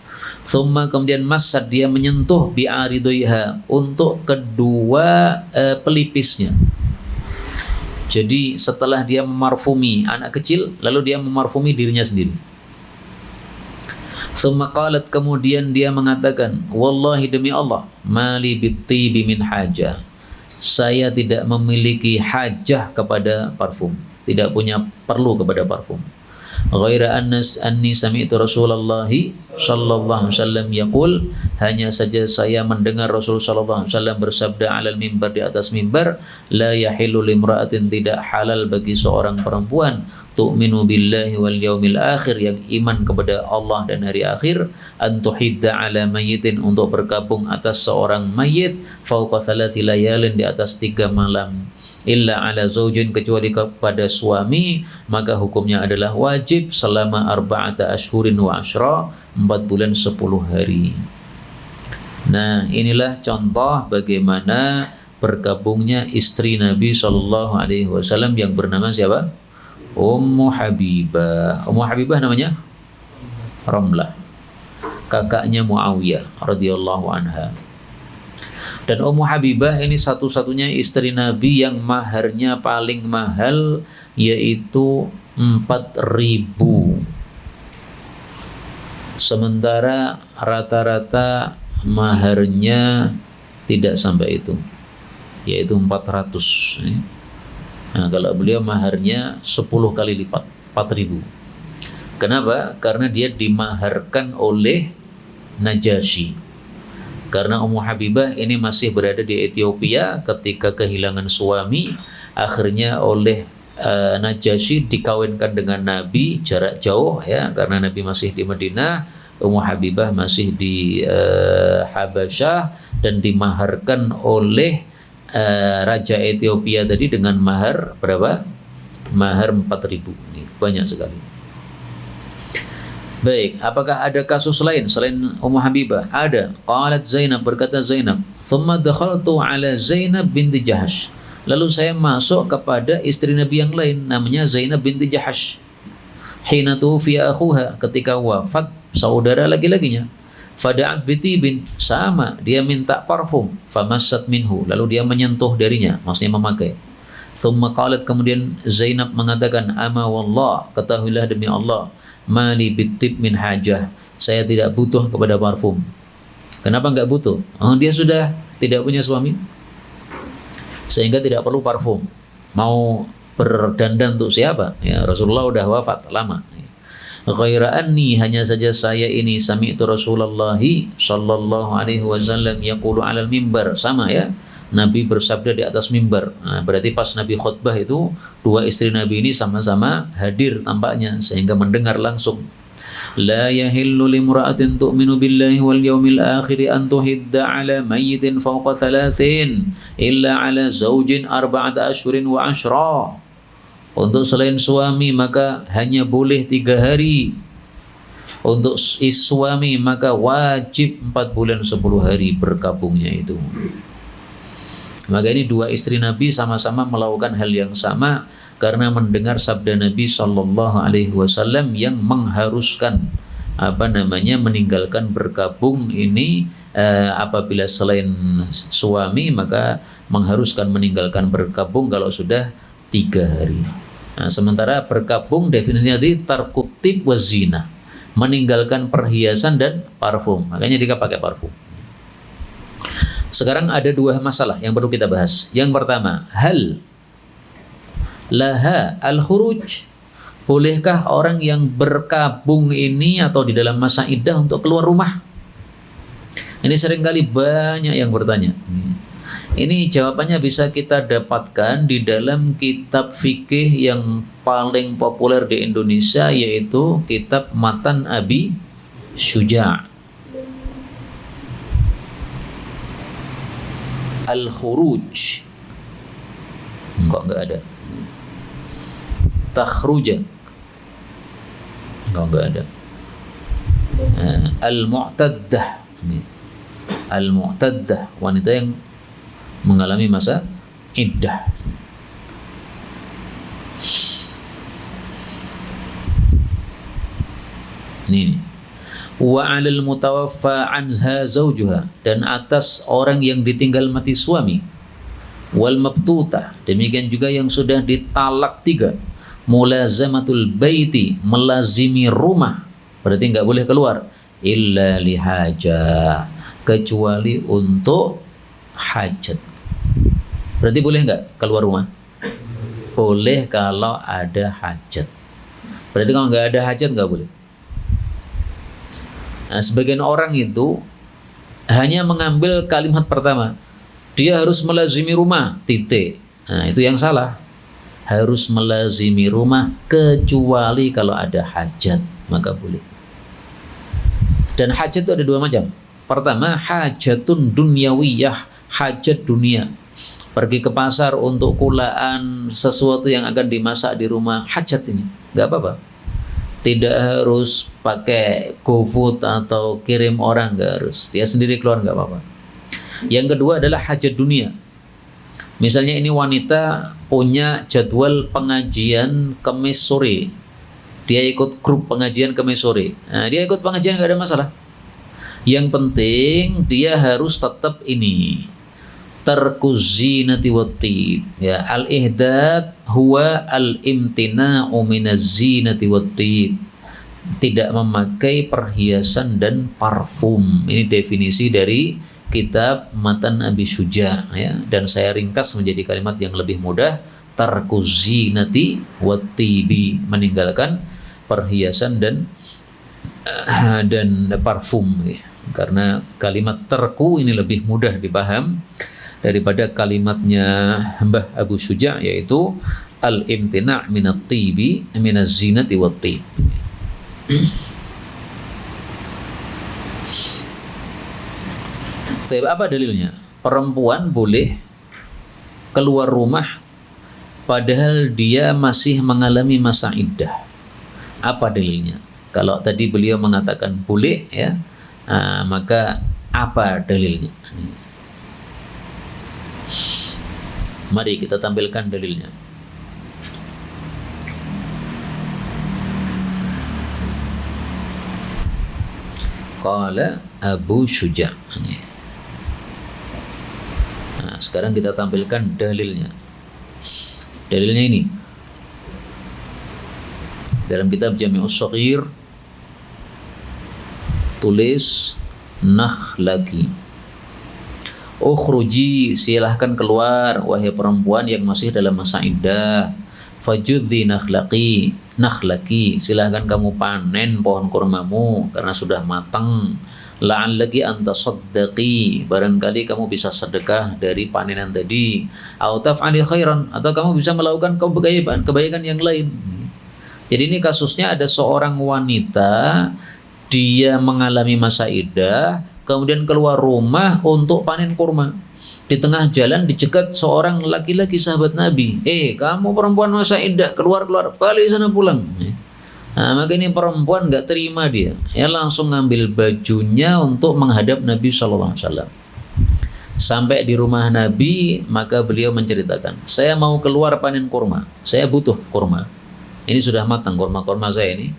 Thumma, kemudian masad, dia menyentuh bi'aridaiha, untuk kedua pelipisnya. Jadi setelah dia memarfumi anak kecil, lalu dia memarfumi dirinya sendiri. Thumma qalat, kemudian dia mengatakan, wallahi, demi Allah, mali bittibi min hajah, saya tidak memiliki hajah kepada parfum, tidak punya perlu kepada parfum. Ghaira anni sami'tu Rasulullah sallallahu alaihi wasallam yaqul, hanya saja saya mendengar Rasul sallallahu alaihi wasallam bersabda alal mimbar, di atas mimbar, la yahillu limra'atin, tidak halal bagi seorang perempuan, tu'minu billahi wal yaumil akhir, yang iman kepada Allah dan hari akhir, an tuhidda ala mayyitin, untuk berkabung atas seorang mayit, fauqa thalathi layalin, di atas 3 malam, illa ala zaujin, kecuali kepada suami, maka hukumnya adalah wajib selama 4 ashhurin wa ashra, 4 bulan 10 hari. Nah, inilah contoh bagaimana bergabungnya istri Nabi Shallallahu Alaihi Wasallam yang bernama siapa? Ummu Habibah. Ummu Habibah namanya Ramlah, kakaknya Muawiyah radhiyallahu anha. Dan Ummu Habibah ini satu-satunya istri Nabi yang maharnya paling mahal, yaitu 4.000. Sementara rata-rata maharnya tidak sampai itu, yaitu 400. Nah, kalau beliau maharnya 10 kali lipat, 4.000. Kenapa? Karena dia dimaharkan oleh Najasyi. Karena Ummu Habibah ini masih berada di Ethiopia ketika kehilangan suami, akhirnya oleh Najasyi dikawinkan dengan Nabi jarak jauh, ya, karena Nabi masih di Madinah, Ummu Habibah masih di Habasyah, dan dimaharkan oleh Raja Ethiopia tadi dengan mahar berapa? Mahar 4.000. Banyak sekali. Baik, apakah ada kasus lain selain Ummu Habibah? Ada. Qalat Zainab, berkata Zainab, "Tsumma dakhaltu ala Zainab binti Jahash." Lalu saya masuk kepada istri Nabi yang lain, namanya Zainab binti Jahash. Hina tufiya akhuha, ketika wafat saudara laki-lakinya. Fada'at bitibin, sama, dia minta parfum. Famassat minhu, lalu dia menyentuh darinya, maksudnya memakai. Thumma qalat, kemudian Zainab mengatakan, ama wallah, ketahuilah demi Allah, mali bitib min hajah, saya tidak butuh kepada parfum. Kenapa enggak butuh? Oh, dia sudah tidak punya suami, sehingga tidak perlu parfum. Mau berdandan untuk siapa? Ya, Rasulullah udah wafat lama. Ghaira anni, hanya saja saya ini sami'tu Rasulullah sallallahu alaihi wasallam yaqulu 'alal mimbar, sama ya. Nabi bersabda di atas mimbar. Nah, berarti pas Nabi khutbah itu dua istri Nabi ini sama-sama hadir tampaknya sehingga mendengar langsung. La yahillu limra'atin tu'minu billahi wal yawmil akhir an tuhidda 'ala mayyitin fawqa thalathin illa 'ala zawjin arba'ata ashhurin wa 'ashra. Untuk selain suami maka hanya boleh 3 hari. Untuk suami maka wajib 4 bulan 10 hari berkabungnya itu. Maka ini dua istri Nabi sama-sama melakukan hal yang sama karena mendengar sabda Nabi Shallallahu Alaihi Wasallam yang mengharuskan meninggalkan berkabung ini apabila selain suami maka mengharuskan meninggalkan berkabung kalau sudah 3 hari. Nah, sementara berkabung definisinya di tarkutib wazina, meninggalkan perhiasan dan parfum, makanya dia pakai parfum. Sekarang ada 2 masalah yang perlu kita bahas. Yang pertama, hal laha al-khuruj, bolehkah orang yang berkabung ini atau di dalam masa iddah untuk keluar rumah? Ini seringkali banyak yang bertanya. Ini jawabannya bisa kita dapatkan di dalam kitab fikih yang paling populer di Indonesia, yaitu kitab Matan Abi Syuja'. Al-khuruj enggak ada. Takhruja enggak ada. Al-mu'taddah, al-mu'taddah, wanita yang mengalami masa iddah. Ini wa 'alal mutawaffa anha zawjuha, dan atas orang yang ditinggal mati suami, wal mabtuta, demikian juga yang sudah ditalak 3, mulazamatul baiti, melazimi rumah, berarti enggak boleh keluar, illa lihaja, kecuali untuk hajat. Berarti boleh enggak keluar rumah? Boleh kalau ada hajat. Berarti kalau enggak ada hajat enggak boleh. Nah, sebagian orang itu hanya mengambil kalimat pertama, dia harus melazimi rumah, titik. Nah, itu yang salah. Harus melazimi rumah kecuali kalau ada hajat, maka boleh. Dan hajat itu ada 2 macam. Pertama, hajatun dunyawiyah, hajat dunia. Pergi ke pasar untuk kulaan sesuatu yang akan dimasak di rumah, hajat ini, nggak apa-apa. Tidak harus pakai GoFood atau kirim orang, nggak harus. Dia sendiri keluar, nggak apa-apa. Yang kedua adalah hajat dunia. Misalnya ini wanita punya jadwal pengajian Kamis sore. Dia ikut grup pengajian Kamis sore. Nah, dia ikut pengajian nggak ada masalah. Yang penting dia harus tetap ini, tarkuz zinati wattib. Ya, al-ihdad huwa al-imtina'u minaz zinati wattib. Tidak memakai perhiasan dan parfum. Ini definisi dari kitab Matan Abi Syuja', ya. Dan saya ringkas menjadi kalimat yang lebih mudah, tarkuz zinati wattibi, meninggalkan perhiasan dan parfum, ya. Karena kalimat tarku ini lebih mudah dipaham daripada kalimatnya Mbah Abu Syuja', yaitu al-imtina' minat tibi minaz zinati wattib. Apa dalilnya? Perempuan boleh keluar rumah padahal dia masih mengalami masa iddah. Apa dalilnya? Kalau tadi beliau mengatakan boleh, ya, maka apa dalilnya? Mari kita tampilkan dalilnya. Qala Abu Syuja'. Nah, sekarang kita tampilkan dalilnya. Dalilnya ini dalam kitab Jami'us Shaghir tulis Nakhlaki, ukhruji, silahkan keluar wahai perempuan yang masih dalam masa iddah. Fajudhi nakhlaki, silahkan kamu panen pohon kurmamu karena sudah matang. La'allaki antasaddaqi, barangkali kamu bisa sedekah dari panenan tadi. Au taf'ali khairan, atau kamu bisa melakukan kebaikan yang lain. Jadi ini kasusnya ada seorang wanita, dia mengalami masa iddah, kemudian keluar rumah untuk panen kurma. Di tengah jalan dicegat seorang laki-laki sahabat Nabi. Kamu perempuan masa iddah, keluar, balik sana pulang. Nah, maka ini perempuan nggak terima dia. Langsung ngambil bajunya untuk menghadap Nabi SAW. Sampai di rumah Nabi, maka beliau menceritakan, saya mau keluar panen kurma, saya butuh kurma. Ini sudah matang kurma saya ini.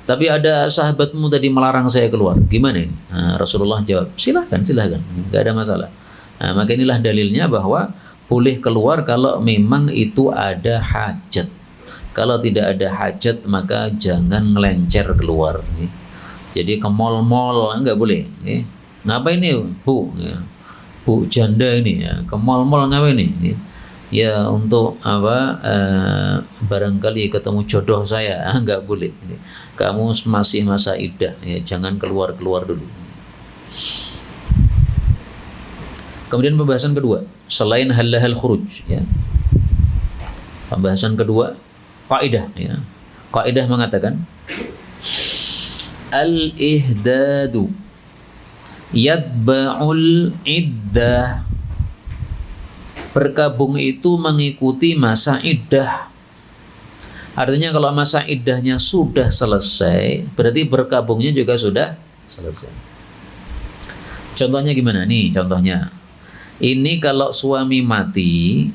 Tapi ada sahabatmu tadi melarang saya keluar. Gimana ini? Nah, Rasulullah jawab, silahkan, nggak ada masalah. Nah, maka inilah dalilnya bahwa boleh keluar kalau memang itu ada hajat. Kalau tidak ada hajat maka jangan ngelencer keluar. Jadi ke mall-mall nggak boleh. Ngapain ini, Bu? Bu janda ini ya, ke mall-mall ngapain ini? Ya untuk apa? Barangkali ketemu jodoh saya, nggak boleh. Kamu masih masa iddah, ya, jangan keluar dulu. Kemudian pembahasan kedua, selain halal khuruj, ya. Pembahasan kedua, kaidah, ya. Kaidah mengatakan al-ihdadu yatba'ul iddah. Berkabung itu mengikuti masa iddah. Artinya kalau masa iddahnya sudah selesai, berarti berkabungnya juga sudah selesai. Contohnya gimana nih? Contohnya, ini kalau suami mati,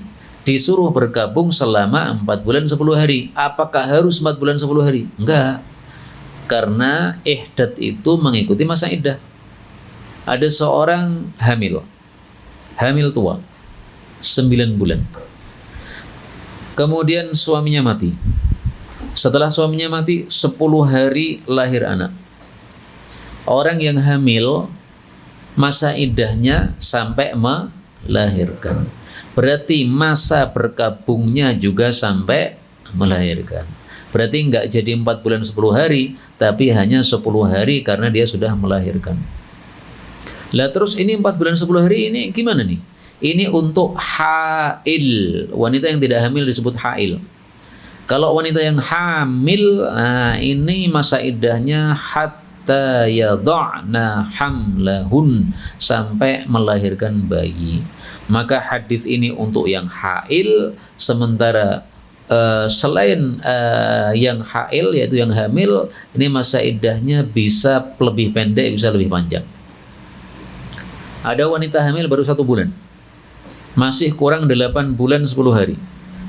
disuruh berkabung selama 4 bulan 10 hari. Apakah harus 4 bulan 10 hari? Enggak. Karena ihdat itu mengikuti masa iddah. Ada seorang hamil tua, 9 bulan. Kemudian suaminya mati. Setelah suaminya mati, 10 hari lahir anak. Orang yang hamil, masa iddahnya sampai melahirkan. Berarti masa berkabungnya juga sampai melahirkan. Berarti enggak jadi 4 bulan 10 hari, tapi hanya 10 hari karena dia sudah melahirkan. Lah terus ini 4 bulan 10 hari ini gimana nih? Ini untuk hail. Wanita yang tidak hamil disebut hail. Kalau wanita yang hamil, nah ini masa iddahnya hatta yada'na hamlahun, sampai melahirkan bayi. Maka hadis ini untuk yang hail, sementara selain yang hail yaitu yang hamil, ini masa iddahnya bisa lebih pendek, bisa lebih panjang. Ada wanita hamil baru 1 bulan, masih kurang 8 bulan 10 hari,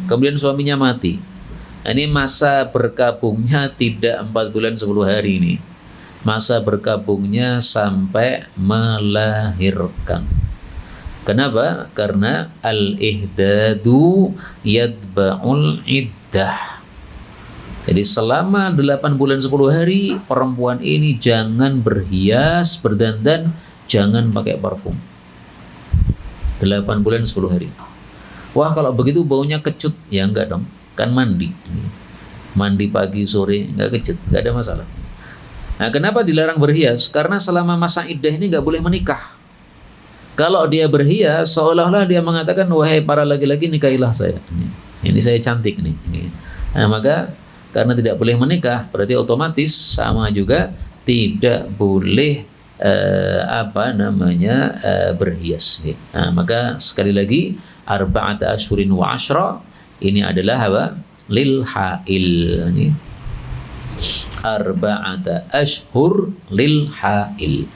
kemudian suaminya mati. Ini masa berkabungnya tidak 4 bulan 10 hari ini. Masa berkabungnya sampai melahirkan. Kenapa? Karena al-ihdadu yatba'ul iddah. Jadi selama 8 bulan 10 hari, perempuan ini jangan berhias, berdandan, jangan pakai parfum. 8 bulan 10 hari. Wah, kalau begitu baunya kecut. Ya enggak dong. Kan mandi pagi sore nggak kecut, nggak ada masalah. Nah, kenapa dilarang berhias? Karena selama masa iddah ini nggak boleh menikah. Kalau dia berhias, seolah-olah dia mengatakan, wahai para laki-laki, nikahilah saya. Ini saya cantik nih. Nah, maka karena tidak boleh menikah, berarti otomatis sama juga tidak boleh berhias. Nah, maka sekali lagi, arba'ata asyhurin wa asyra, ini adalah apa? Lil hail. Ini arba'ata ashhur lil hail.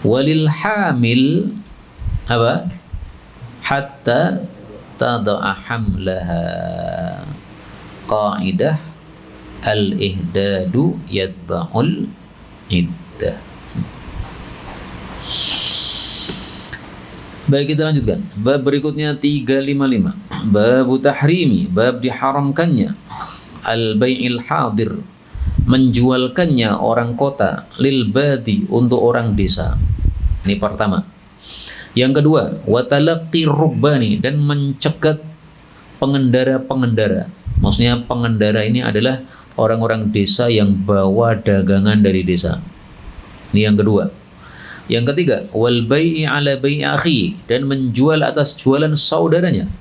Walil hamil apa? Hatta tada'a hamlaha. Qaidah al-ihdadu yatba'ul iddah. Baik, kita lanjutkan. Bab berikutnya 355. Bab tahrimi, bab diharamkannya al-bai'il hadir, menjualkannya orang kota, lil badi, untuk orang desa. Ini pertama. Yang kedua, wa talaqqi rubbani, dan mencegat pengendara-pengendara. Maksudnya pengendara ini adalah orang-orang desa yang bawa dagangan dari desa. Ini yang kedua. Yang ketiga, wal bai'i ala bai'i akhi, dan menjual atas jualan saudaranya.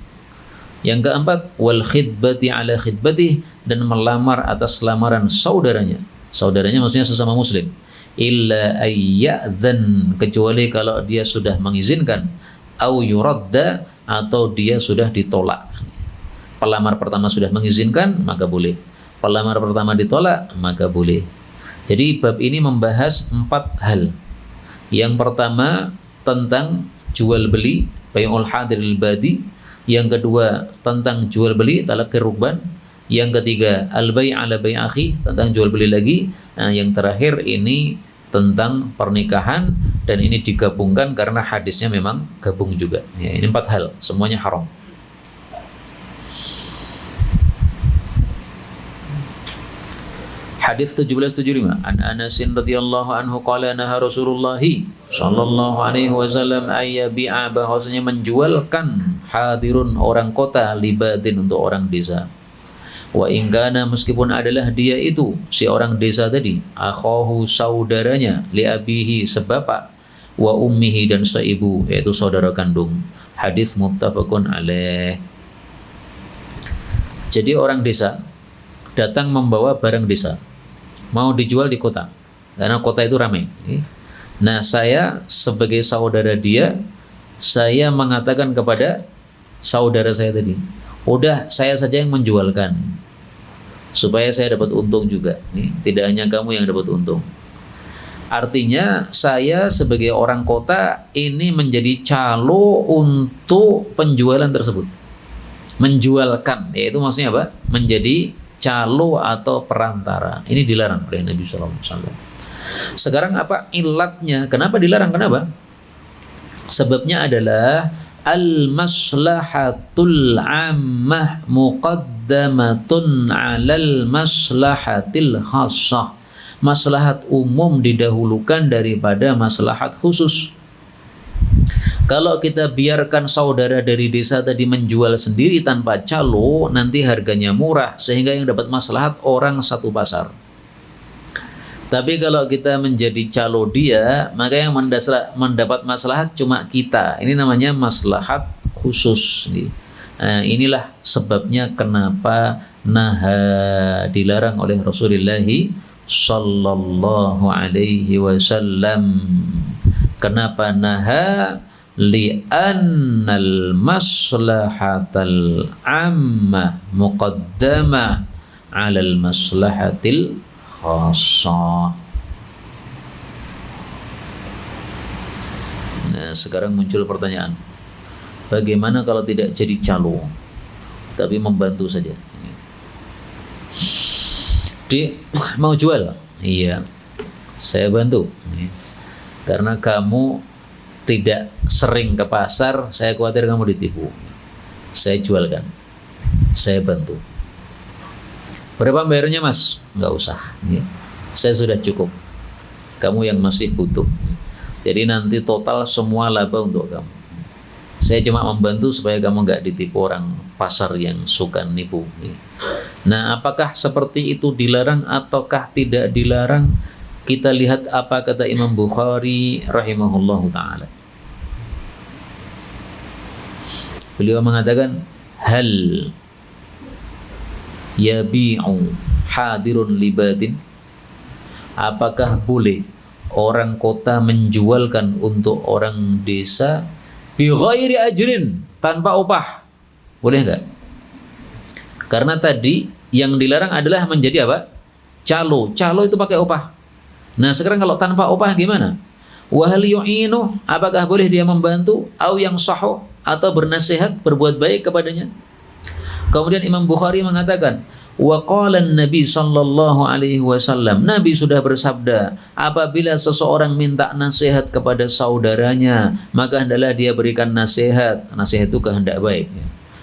Yang keempat, wal khidbati ala khidbatih, dan melamar atas lamaran saudaranya. Saudaranya maksudnya sesama muslim. Illa ayyadzan, kecuali kalau dia sudah mengizinkan, au yuradda, atau dia sudah ditolak. Pelamar pertama sudah mengizinkan, maka boleh. Pelamar pertama ditolak, maka boleh. Jadi bab ini membahas 4 hal. Yang pertama tentang jual beli, bai'ul hadiril badi. Yang kedua tentang jual beli, talaqqi rukban. Yang ketiga al-bai' ala bai' akhi, tentang jual beli lagi. Nah, yang terakhir ini tentang pernikahan, dan ini digabungkan karena hadisnya memang gabung juga. Ya, ini 4 hal, semuanya haram. Hadis 1775, an Anas radhiyallahu anhu qala naha Rasulullah sallallahu alaihi wasallam ayyabi'a, bahwasanya menjualkan hadirun, orang kota, libadin, untuk orang desa. Wa in kana, meskipun adalah dia itu si orang desa tadi, akhahu, saudaranya, li abihi, sebapak, wa ummihi, dan seibu, yaitu saudara kandung. Hadis muttafaqun alaih. Jadi orang desa datang membawa barang desa, mau dijual di kota, karena kota itu ramai. Nah, saya sebagai saudara dia, saya mengatakan kepada saudara saya tadi, udah saya saja yang menjualkan, supaya saya dapat untung juga. Tidak hanya kamu yang dapat untung. Artinya saya sebagai orang kota ini menjadi calo untuk penjualan tersebut. Menjualkan, yaitu maksudnya apa? Menjadi calo atau perantara. Ini dilarang oleh Nabi SAW. Sekarang apa ilatnya? Kenapa dilarang? Kenapa? Sebabnya adalah al-maslahatul ammah muqaddamatun 'alal maslahatil khassah. Maslahat umum didahulukan daripada maslahat khusus. Kalau kita biarkan saudara dari desa tadi menjual sendiri tanpa calo, nanti harganya murah, sehingga yang dapat maslahat orang satu pasar. Tapi kalau kita menjadi calo dia, maka yang mendapat maslahat cuma kita. Ini namanya maslahat khusus. Nah, inilah sebabnya kenapa dilarang oleh Rasulullah sallallahu alaihi wasallam. Kenapa li'annal maslahatal ammah muqaddamah 'alal maslahatil khassah. Nah, sekarang muncul pertanyaan, bagaimana kalau tidak jadi calo, tapi membantu saja? Dia mau jual, iya, saya bantu, karena kamu tidak sering ke pasar, saya khawatir kamu ditipu. Saya jualkan, saya bantu. Berapa bayarnya, Mas? Nggak usah, saya sudah cukup. Kamu yang masih butuh, jadi nanti total semua laba untuk kamu. Saya cuma membantu supaya kamu nggak ditipu orang pasar yang suka nipu. Nah, apakah seperti itu dilarang ataukah tidak dilarang? Kita lihat apa kata Imam Bukhari rahimahullahu ta'ala. Beliau mengatakan, hal yabi'u hadirun libadin, apakah boleh orang kota menjualkan untuk orang desa bi ghairi ajrin, tanpa upah? Boleh nggak? Karena tadi yang dilarang adalah menjadi apa? Calo. Calo itu pakai upah. Nah, sekarang kalau tanpa upah gimana? Wa hal yu'inu, apakah boleh dia membantu? Au yang sahu, atau bernasihat, berbuat baik kepadanya? Kemudian Imam Bukhari mengatakan, Wa qala Nabi sallallahu alaihi wasallam, Nabi sudah bersabda, apabila seseorang minta nasihat kepada saudaranya, maka hendaklah dia berikan nasihat. Nasihat itu kehendak baik.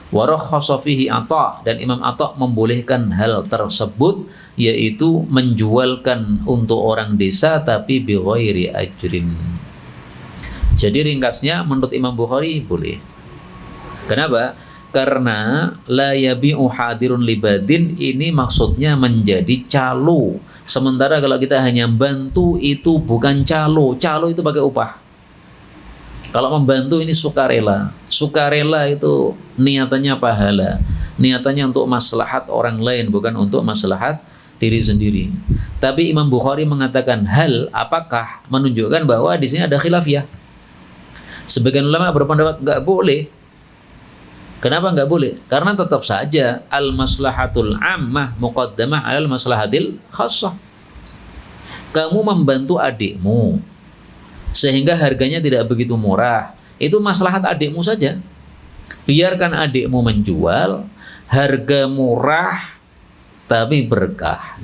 Wa rakhasa fihi Atha, dan Imam Atha membolehkan hal tersebut, yaitu menjualkan untuk orang desa tapi bi ghairi ajrin. Jadi ringkasnya menurut Imam Bukhari boleh. Kenapa? Karena la yabi'u hadirun libadin ini maksudnya menjadi calo. Sementara kalau kita hanya bantu itu bukan calo. Calo itu pakai upah. Kalau membantu ini sukarela. Sukarela itu niatannya pahala. Niatannya untuk maslahat orang lain, bukan untuk maslahat diri sendiri. Tapi Imam Bukhari mengatakan hal apakah menunjukkan bahwa di sini ada khilafiyah. Sebagian ulama berpendapat nggak boleh. Kenapa nggak boleh? Karena tetap saja al-maslahatul ammah muqaddamah alal maslahatil khassah. Kamu membantu adikmu sehingga harganya tidak begitu murah. Itu maslahat adikmu saja. Biarkan adikmu menjual harga murah tapi berkah.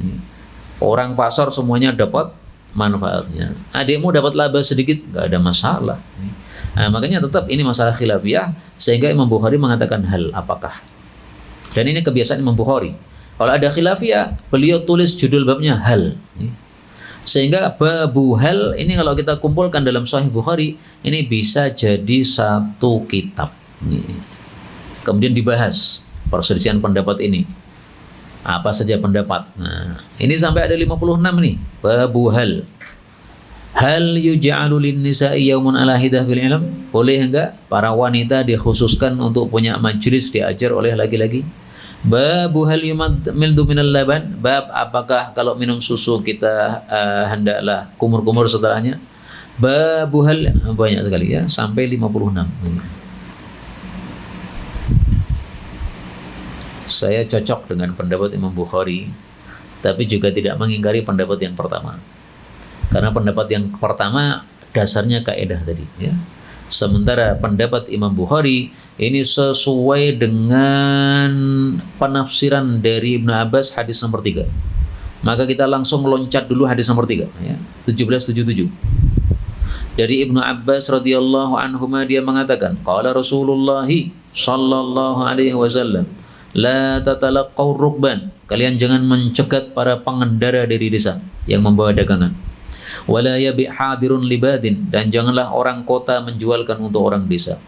Orang pasar semuanya dapat manfaatnya. Adikmu dapat laba sedikit, nggak ada masalah. Nah, makanya tetap ini masalah khilafiyah, sehingga Imam Bukhari mengatakan hal apakah. Dan ini kebiasaan Imam Bukhari. Kalau ada khilafiyah, beliau tulis judul babnya hal. Sehingga babu hal ini kalau kita kumpulkan dalam Sahih Bukhari, ini bisa jadi satu kitab. Kemudian dibahas perselisihan pendapat ini. Apa saja pendapat. Nah, ini sampai ada 56 nih. Babu hal. Hal yuj'alu lin-nisa'i yaumun ala hidah bil ilm? Boleh enggak para wanita dikhususkan untuk punya majelis diajar oleh laki-laki? Babu hal yumildu minal laban? Bab apakah kalau minum susu kita hendaklah kumur-kumur setelahnya? Babu hal, banyak sekali ya, sampai 56. Saya cocok dengan pendapat Imam Bukhari, tapi juga tidak mengingkari pendapat yang pertama. Karena pendapat yang pertama dasarnya kaidah tadi ya. Sementara pendapat Imam Bukhari ini sesuai dengan penafsiran dari Ibnu Abbas hadis nomor 3. Maka kita langsung loncat dulu hadis nomor 3 ya, 1777. Dari Ibnu Abbas radhiyallahu anhuma dia mengatakan, qala Rasulullah sallallahu alaihi wasallam, la tatalaqaw rukban, kalian jangan mencegat para pengendara dari desa yang membawa dagangan. Wala yabi' hadirun libadin, dan janganlah orang kota menjualkan untuk orang desa.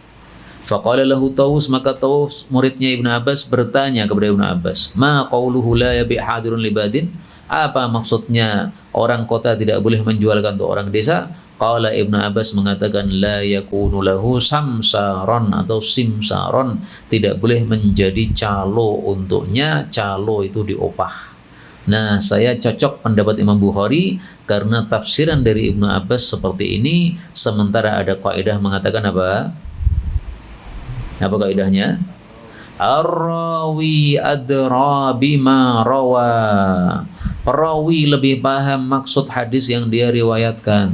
Faqala lahu Taus, maka Taus muridnya Ibnu Abbas bertanya kepada Ibnu Abbas, ma qauluhu la yabi' hadirun libadin? Apa maksudnya orang kota tidak boleh menjualkan untuk orang desa? Qala Ibnu Abbas mengatakan la yakunu lahu samsaron atau simsaron, tidak boleh menjadi calo untuknya, calo itu diopah. Nah, saya cocok pendapat Imam Bukhari karena tafsiran dari Ibnu Abbas seperti ini, sementara ada kaidah mengatakan apa? Apa kaidahnya? Ar-rawi adra bima rawa. Perawi lebih paham maksud hadis yang dia riwayatkan.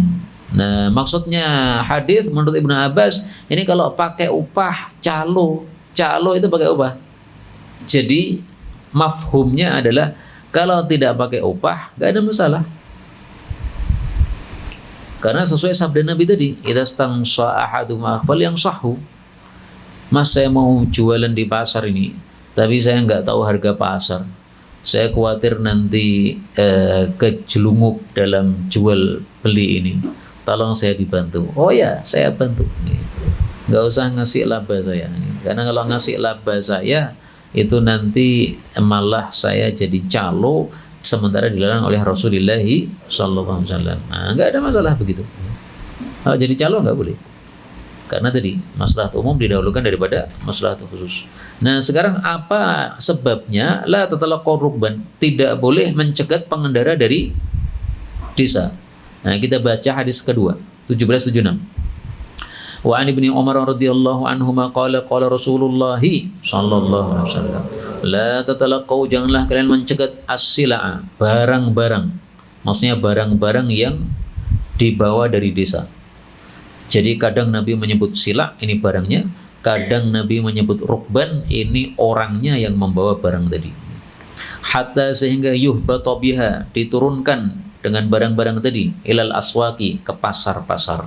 Nah, maksudnya hadis menurut Ibnu Abbas ini kalau pakai upah calo itu pakai upah. Jadi mafhumnya adalah kalau tidak pakai upah, gak ada masalah. Karena sesuai sabda Nabi tadi, idza stansa ahadum akhfal yang sahu. Mas, saya mau jualan di pasar ini, tapi saya nggak tahu harga pasar. Saya khawatir nanti kejelungup dalam jual beli ini. Tolong saya dibantu. Oh ya, saya bantu. Nggak usah ngasih laba saya. Karena kalau ngasih laba saya, itu nanti malah saya jadi calo, sementara dilarang oleh Rasulullah sallallahu alaihi wasallam. Nah, nggak ada masalah begitu. Kalau jadi calo nggak boleh. Karena tadi maslahat umum didahulukan daripada maslahat khusus. Nah, sekarang apa sebabnya la tatalaqaw rukban? Tidak boleh mencegat pengendara dari desa. Nah, kita baca hadis kedua, 1776. Wa an Ibnu Umar radhiyallahu anhuma qala qala Rasulullah sallallahu alaihi wasallam, la tatalaqau, janganlah kalian mencegat as-sila'a, barang-barang. Maksudnya barang-barang yang dibawa dari desa. Jadi kadang Nabi menyebut sila, ini barangnya, kadang Nabi menyebut rukban, ini orangnya yang membawa barang tadi. hatta sehingga yuhbata biha, diturunkan dengan barang-barang tadi, ilal aswaki, ke pasar-pasar.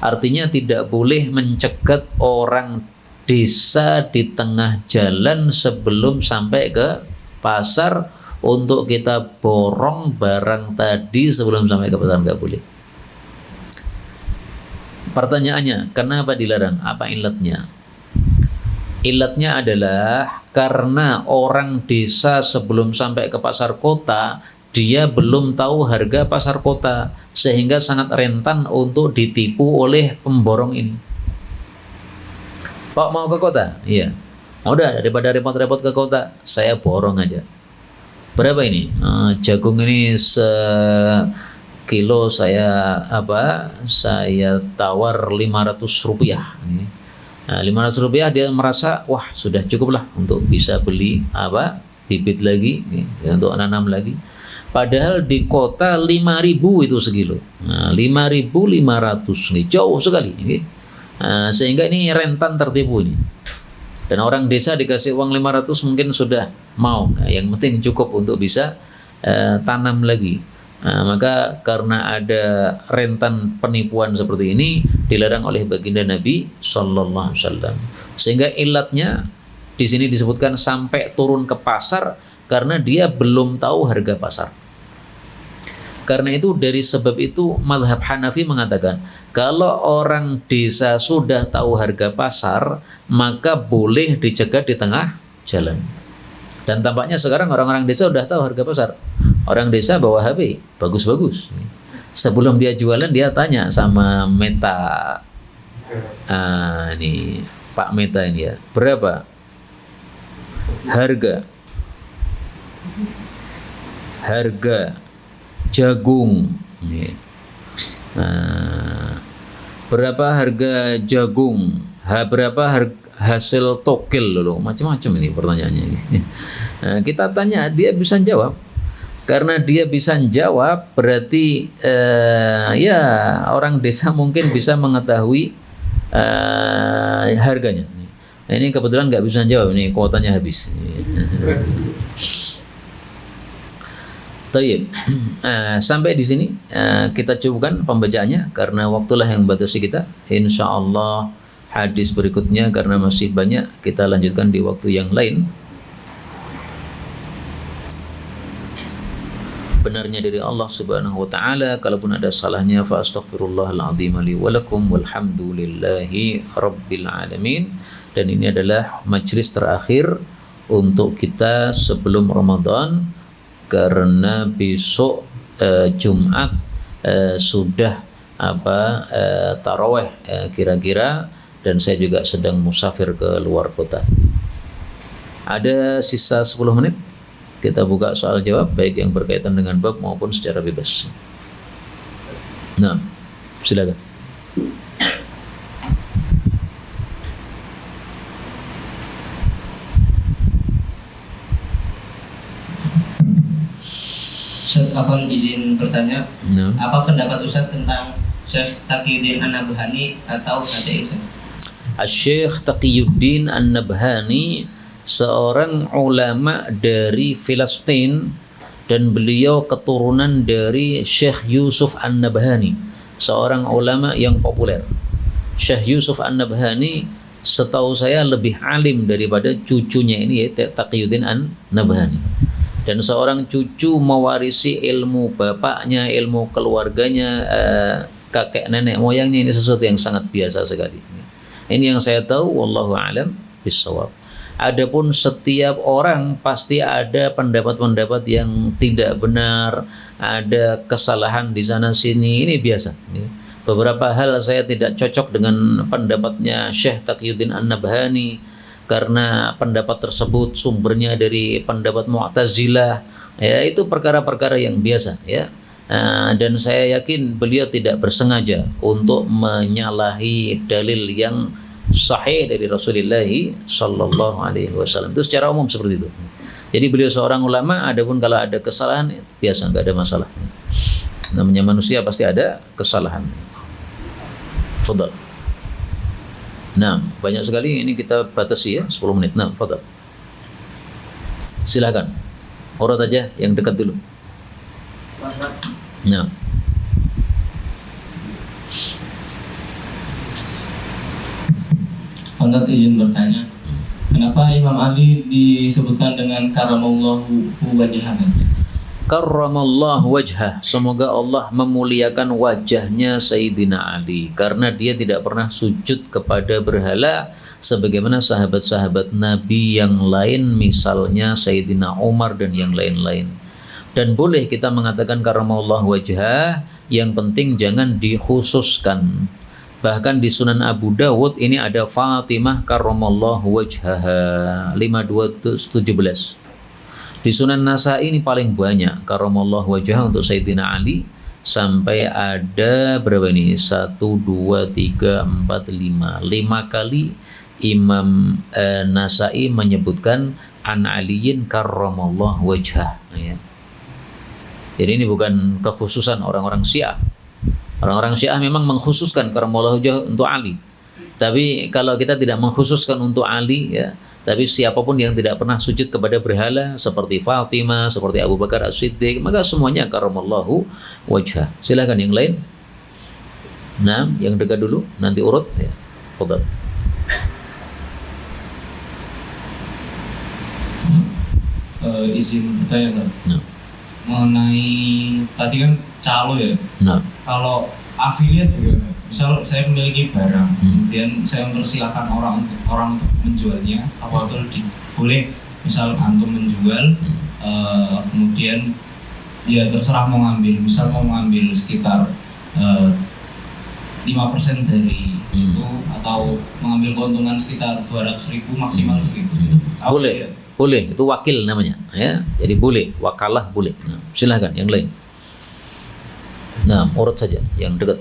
Artinya tidak boleh mencegat orang desa di tengah jalan sebelum sampai ke pasar untuk kita borong barang tadi sebelum sampai ke pasar, nggak boleh. Pertanyaannya, kenapa dilarang? Apa ilatnya? Ilatnya adalah karena orang desa sebelum sampai ke pasar kota, dia belum tahu harga pasar kota, sehingga sangat rentan untuk ditipu oleh pemborong ini. Pak mau ke kota? Iya. Nah, udah, daripada repot-repot ke kota, saya borong aja. Berapa ini? Jagung ini sekilo saya tawar Rp500. Nah, Rp500 dia merasa wah sudah cukup lah untuk bisa beli bibit lagi untuk nanam lagi. Padahal di kota 5.000 itu sekilo. Nah, 5.500 nih, jauh sekali. Nah, sehingga ini rentan tertipu ini. Dan orang desa dikasih uang 500 mungkin sudah mau. Nah, yang penting cukup untuk bisa tanam lagi. Nah, maka karena ada rentan penipuan seperti ini dilarang oleh baginda Nabi Sallallahu Alaihi Wasallam. Sehingga ilatnya di sini disebutkan sampai turun ke pasar karena dia belum tahu harga pasar. Karena itu dari sebab itu mazhab Hanafi mengatakan kalau orang desa sudah tahu harga pasar maka boleh dicegat di tengah jalan. Dan tampaknya sekarang orang-orang desa sudah tahu harga pasar. Orang desa bawa HP bagus-bagus. Sebelum dia jualan dia tanya sama Meta. Nih Pak Meta ini ya, berapa harga jagung? Berapa harga jagung? Berapa hasil togel loh, macam-macam ini pertanyaannya. Kita tanya, dia bisa jawab. Karena dia bisa jawab, berarti ya orang desa mungkin bisa mengetahui harganya. Nah, ini kebetulan nggak bisa jawab, ini kuotanya habis. Tayyib. Sampai di sini kita cukupkan pembacaannya karena waktulah yang membatasi kita. Insya Allah hadis berikutnya karena masih banyak kita lanjutkan di waktu yang lain. Benarnya dari Allah Subhanahu wa taala, kalaupun ada salahnya fa astaghfirullahal azim li wa lakum walhamdulillahi rabbil alamin. Dan ini adalah majelis terakhir untuk kita sebelum Ramadan karena besok Jumat sudah tarawih kira-kira, dan saya juga sedang musafir ke luar kota. Ada sisa 10 menit. Kita buka soal jawab baik yang berkaitan dengan bab maupun secara bebas. Nah, silakan.
Ustaz, Afwan izin bertanya. Nah. Apa pendapat Ustaz tentang Syekh Taqiyuddin An-Nabhani atau HTI Ustaz?
Syekh Taqiyuddin An-Nabhani seorang ulama dari Filistin dan beliau keturunan dari Syekh Yusuf An-Nabhani, seorang ulama yang populer. Syekh Yusuf An-Nabhani setahu saya lebih alim daripada cucunya ini, yaitu Taqiyuddin An-Nabhani. Dan seorang cucu mewarisi ilmu bapaknya, ilmu keluarganya, kakek nenek moyangnya, ini sesuatu yang sangat biasa sekali. Ini yang saya tahu, wallahu a'lam bishawab. Adapun setiap orang pasti ada pendapat-pendapat yang tidak benar, ada kesalahan di sana sini, ini biasa. Beberapa hal saya tidak cocok dengan pendapatnya Syekh Taqiyuddin An-Nabhani karena pendapat tersebut sumbernya dari pendapat Mu'tazilah. Ya, itu perkara-perkara yang biasa ya. Dan saya yakin beliau tidak bersengaja untuk menyalahi dalil yang sahih dari Rasulullah Sallallahu Alaihi Wasallam. Itu secara umum seperti itu. Jadi beliau seorang ulama, adapun kalau ada kesalahan biasa, nggak ada masalah. Namanya manusia pasti ada kesalahan. Fadal. Nah, banyak sekali ini kita batasi ya, 10 menit. Nah, fadal. Silakan. Urut aja yang dekat dulu. Nah.
Ustaz izin bertanya, kenapa Imam Ali disebutkan dengan karamallahu wajhahu?
Karramallahu wajhah, semoga Allah memuliakan wajahnya Sayyidina Ali, karena dia tidak pernah sujud kepada berhala sebagaimana sahabat-sahabat Nabi yang lain, misalnya Sayyidina Umar dan yang lain-lain. Dan boleh kita mengatakan karramallahu wajhah, yang penting jangan dikhususkan. Bahkan di Sunan Abu Dawud ini ada Fatimah karramallahu wajhaha 5217. Di Sunan Nasa'i ini paling banyak karramallahu wajhaha untuk Sayyidina Ali, sampai ada berapa ini? 1, 2, 3, 4, 5. 5 kali Imam Nasa'i menyebutkan an aliyin karramallahu wajhah, ya. Jadi ini bukan kekhususan orang-orang Syiah. Orang-orang Syiah memang mengkhususkan karramallahu wajhah untuk Ali. Tapi kalau kita tidak mengkhususkan untuk Ali, ya, tapi siapapun yang tidak pernah sujud kepada berhala seperti Fatimah, seperti Abu Bakar As-Siddiq, maka semuanya karramallahu wajhah. Silakan yang lain. Nah, yang dekat dulu, nanti urut, ya. Fadhal.
Izin bertanya, Ustaz.
Nah.
Mengenai tadi kan calo ya.
Nah.
Kalau afiliat juga, misal saya memiliki barang, kemudian saya mempersilahkan orang untuk menjualnya, apa itu boleh? Misal antum menjual, kemudian dia terserah mau ngambil, misal mau ngambil sekitar 5% dari itu, atau mengambil keuntungan sekitar 200.000 maksimal segitu.
Boleh.
Ya?
Boleh, itu wakil namanya, ya. Jadi boleh, wakalah boleh. Nah, silahkan yang lain. Nah, urut saja yang dekat.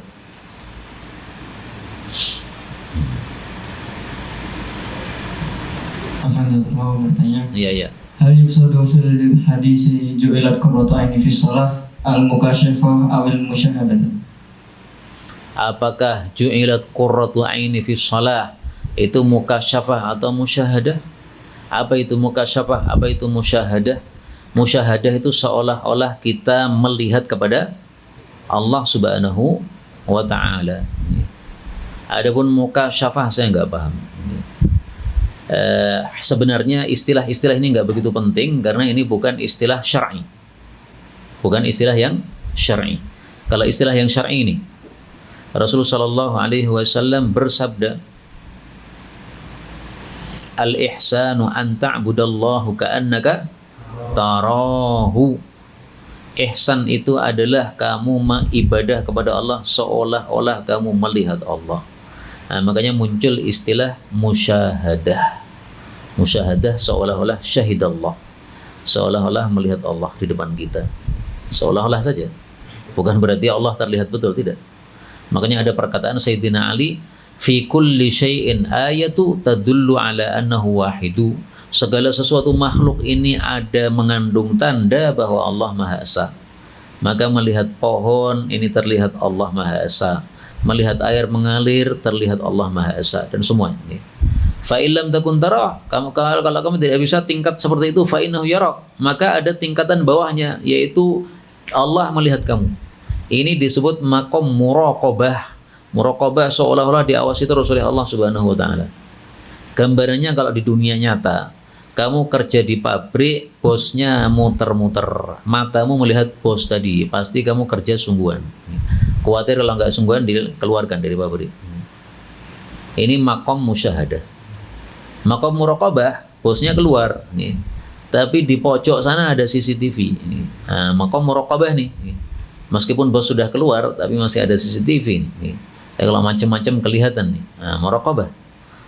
Afan, mau bertanya.
Iya, iya.
Hal yusadu fil hadisi ju'ilat qurratu aini fi shalah al-mukasyafah awil musyahadah.
Apakah ju'ilat qurratu aini fi shalah itu mukasyafah atau musyahadah? Apa itu mukasyafah? Apa itu musyahadah? Musyahadah itu seolah-olah kita melihat kepada Allah Subhanahu wa ta'ala. Adapun mukasyafah saya nggak paham. Sebenarnya istilah-istilah ini nggak begitu penting karena ini bukan istilah syar'i. Bukan istilah yang syar'i. Kalau istilah yang syar'i ini, Rasulullah Shallallahu Alaihi Wasallam bersabda, al-ihsanu an ta'budallahu ka'annaka tarahu. Ihsan itu adalah kamu mengibadah kepada Allah seolah-olah kamu melihat Allah. Nah, makanya muncul istilah musyahadah. Musyahadah seolah-olah syahidallah, seolah-olah melihat Allah di depan kita. Seolah-olah saja. Bukan berarti Allah terlihat betul, tidak. Makanya ada perkataan Sayyidina Ali, fi kulli syai'in ayatu tadullu ala annahu wahidu. Segala sesuatu makhluk ini ada mengandung tanda bahwa Allah Maha Esa. Maka melihat pohon ini terlihat Allah Maha Esa. Melihat air mengalir terlihat Allah Maha Esa, dan semua ini. Fa illam takun tara, kalau kamu tidak bisa tingkat seperti itu, fa innahu yarak, maka ada tingkatan bawahnya, yaitu Allah melihat kamu. Ini disebut maqam muraqabah. Muraqabah seolah-olah diawasi terus oleh Allah Subhanahu wa ta'ala. Gambarannya kalau di dunia nyata, kamu kerja di pabrik, bosnya muter-muter, matamu melihat bos tadi, pasti kamu kerja sungguhan. Khawatir kalau nggak sungguhan dikeluarkan dari pabrik. Ini maqam musyahadah. Maqam muraqabah, bosnya keluar nih. Tapi di pojok sana ada CCTV. Nah, maqam muraqabah nih. Meskipun bos sudah keluar, tapi masih ada CCTV nih. Kalau macam-macam kelihatan nih, nah, muraqabah.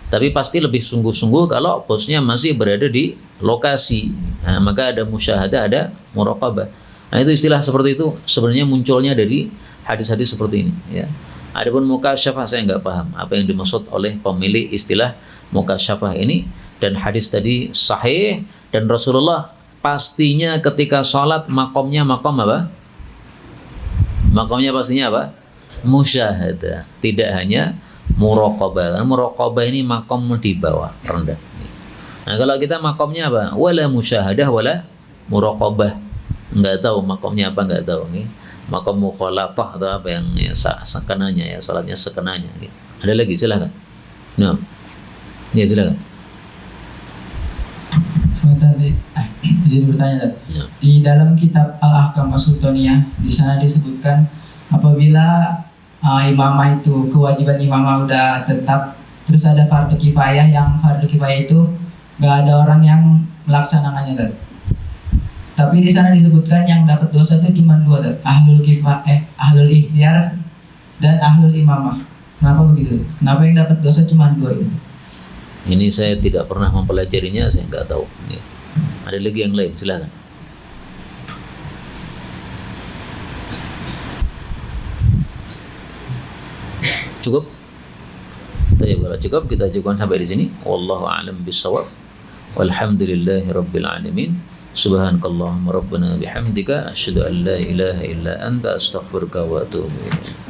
Tapi pasti lebih sungguh-sungguh kalau bosnya masih berada di lokasi. Nah, maka ada musyahadah, ada muraqabah. Nah, itu istilah seperti itu sebenarnya munculnya dari hadis-hadis seperti ini. Ya. Adapun mukasyafah saya nggak paham apa yang dimaksud oleh pemilik istilah mukasyafah ini, dan hadis tadi sahih, dan Rasulullah pastinya ketika sholat makomnya makom apa? Makomnya pastinya apa? Musyahadah, tidak hanya muraqabah. Karena muraqabah ini makom di bawah, rendah. Nah, kalau kita makomnya apa? Wala musyahadah wala muraqabah, nggak tahu makomnya apa, nggak tahu nih. Makom mukhalatah atau apa yang ya, sekenanya ya, salatnya sekenanya. Gitu. Ada lagi, silakan. Nah, ya silakan.
Tadi izin bertanya tadi.
Ya.
Di dalam kitab Al-Ahkam As-Sultaniyah di sana disebutkan apabila imamah itu kewajiban imamah udah tetap, terus ada fardu kifayah, yang fardu kifayah itu nggak ada orang yang melaksanakannya tadi. Tapi di sana disebutkan yang dapat dosa itu cuma dua tadi, ahlul ikhtiar dan ahlul imamah. Kenapa begitu? Kenapa yang dapat dosa cuma dua itu?
Ini saya tidak pernah mempelajarinya, saya nggak tahu. Ya. Ada lagi yang lain, silakan. Cukup? Kalau cukup kita cukupkan sampai di sini. Wallahu a'lam bishawab. Walhamdulillahi rabbil alamin. Subhanakallahumma rabbana bihamdika asyhadu an la ilaha illa anta astaghfiruka wa atubu ilaik.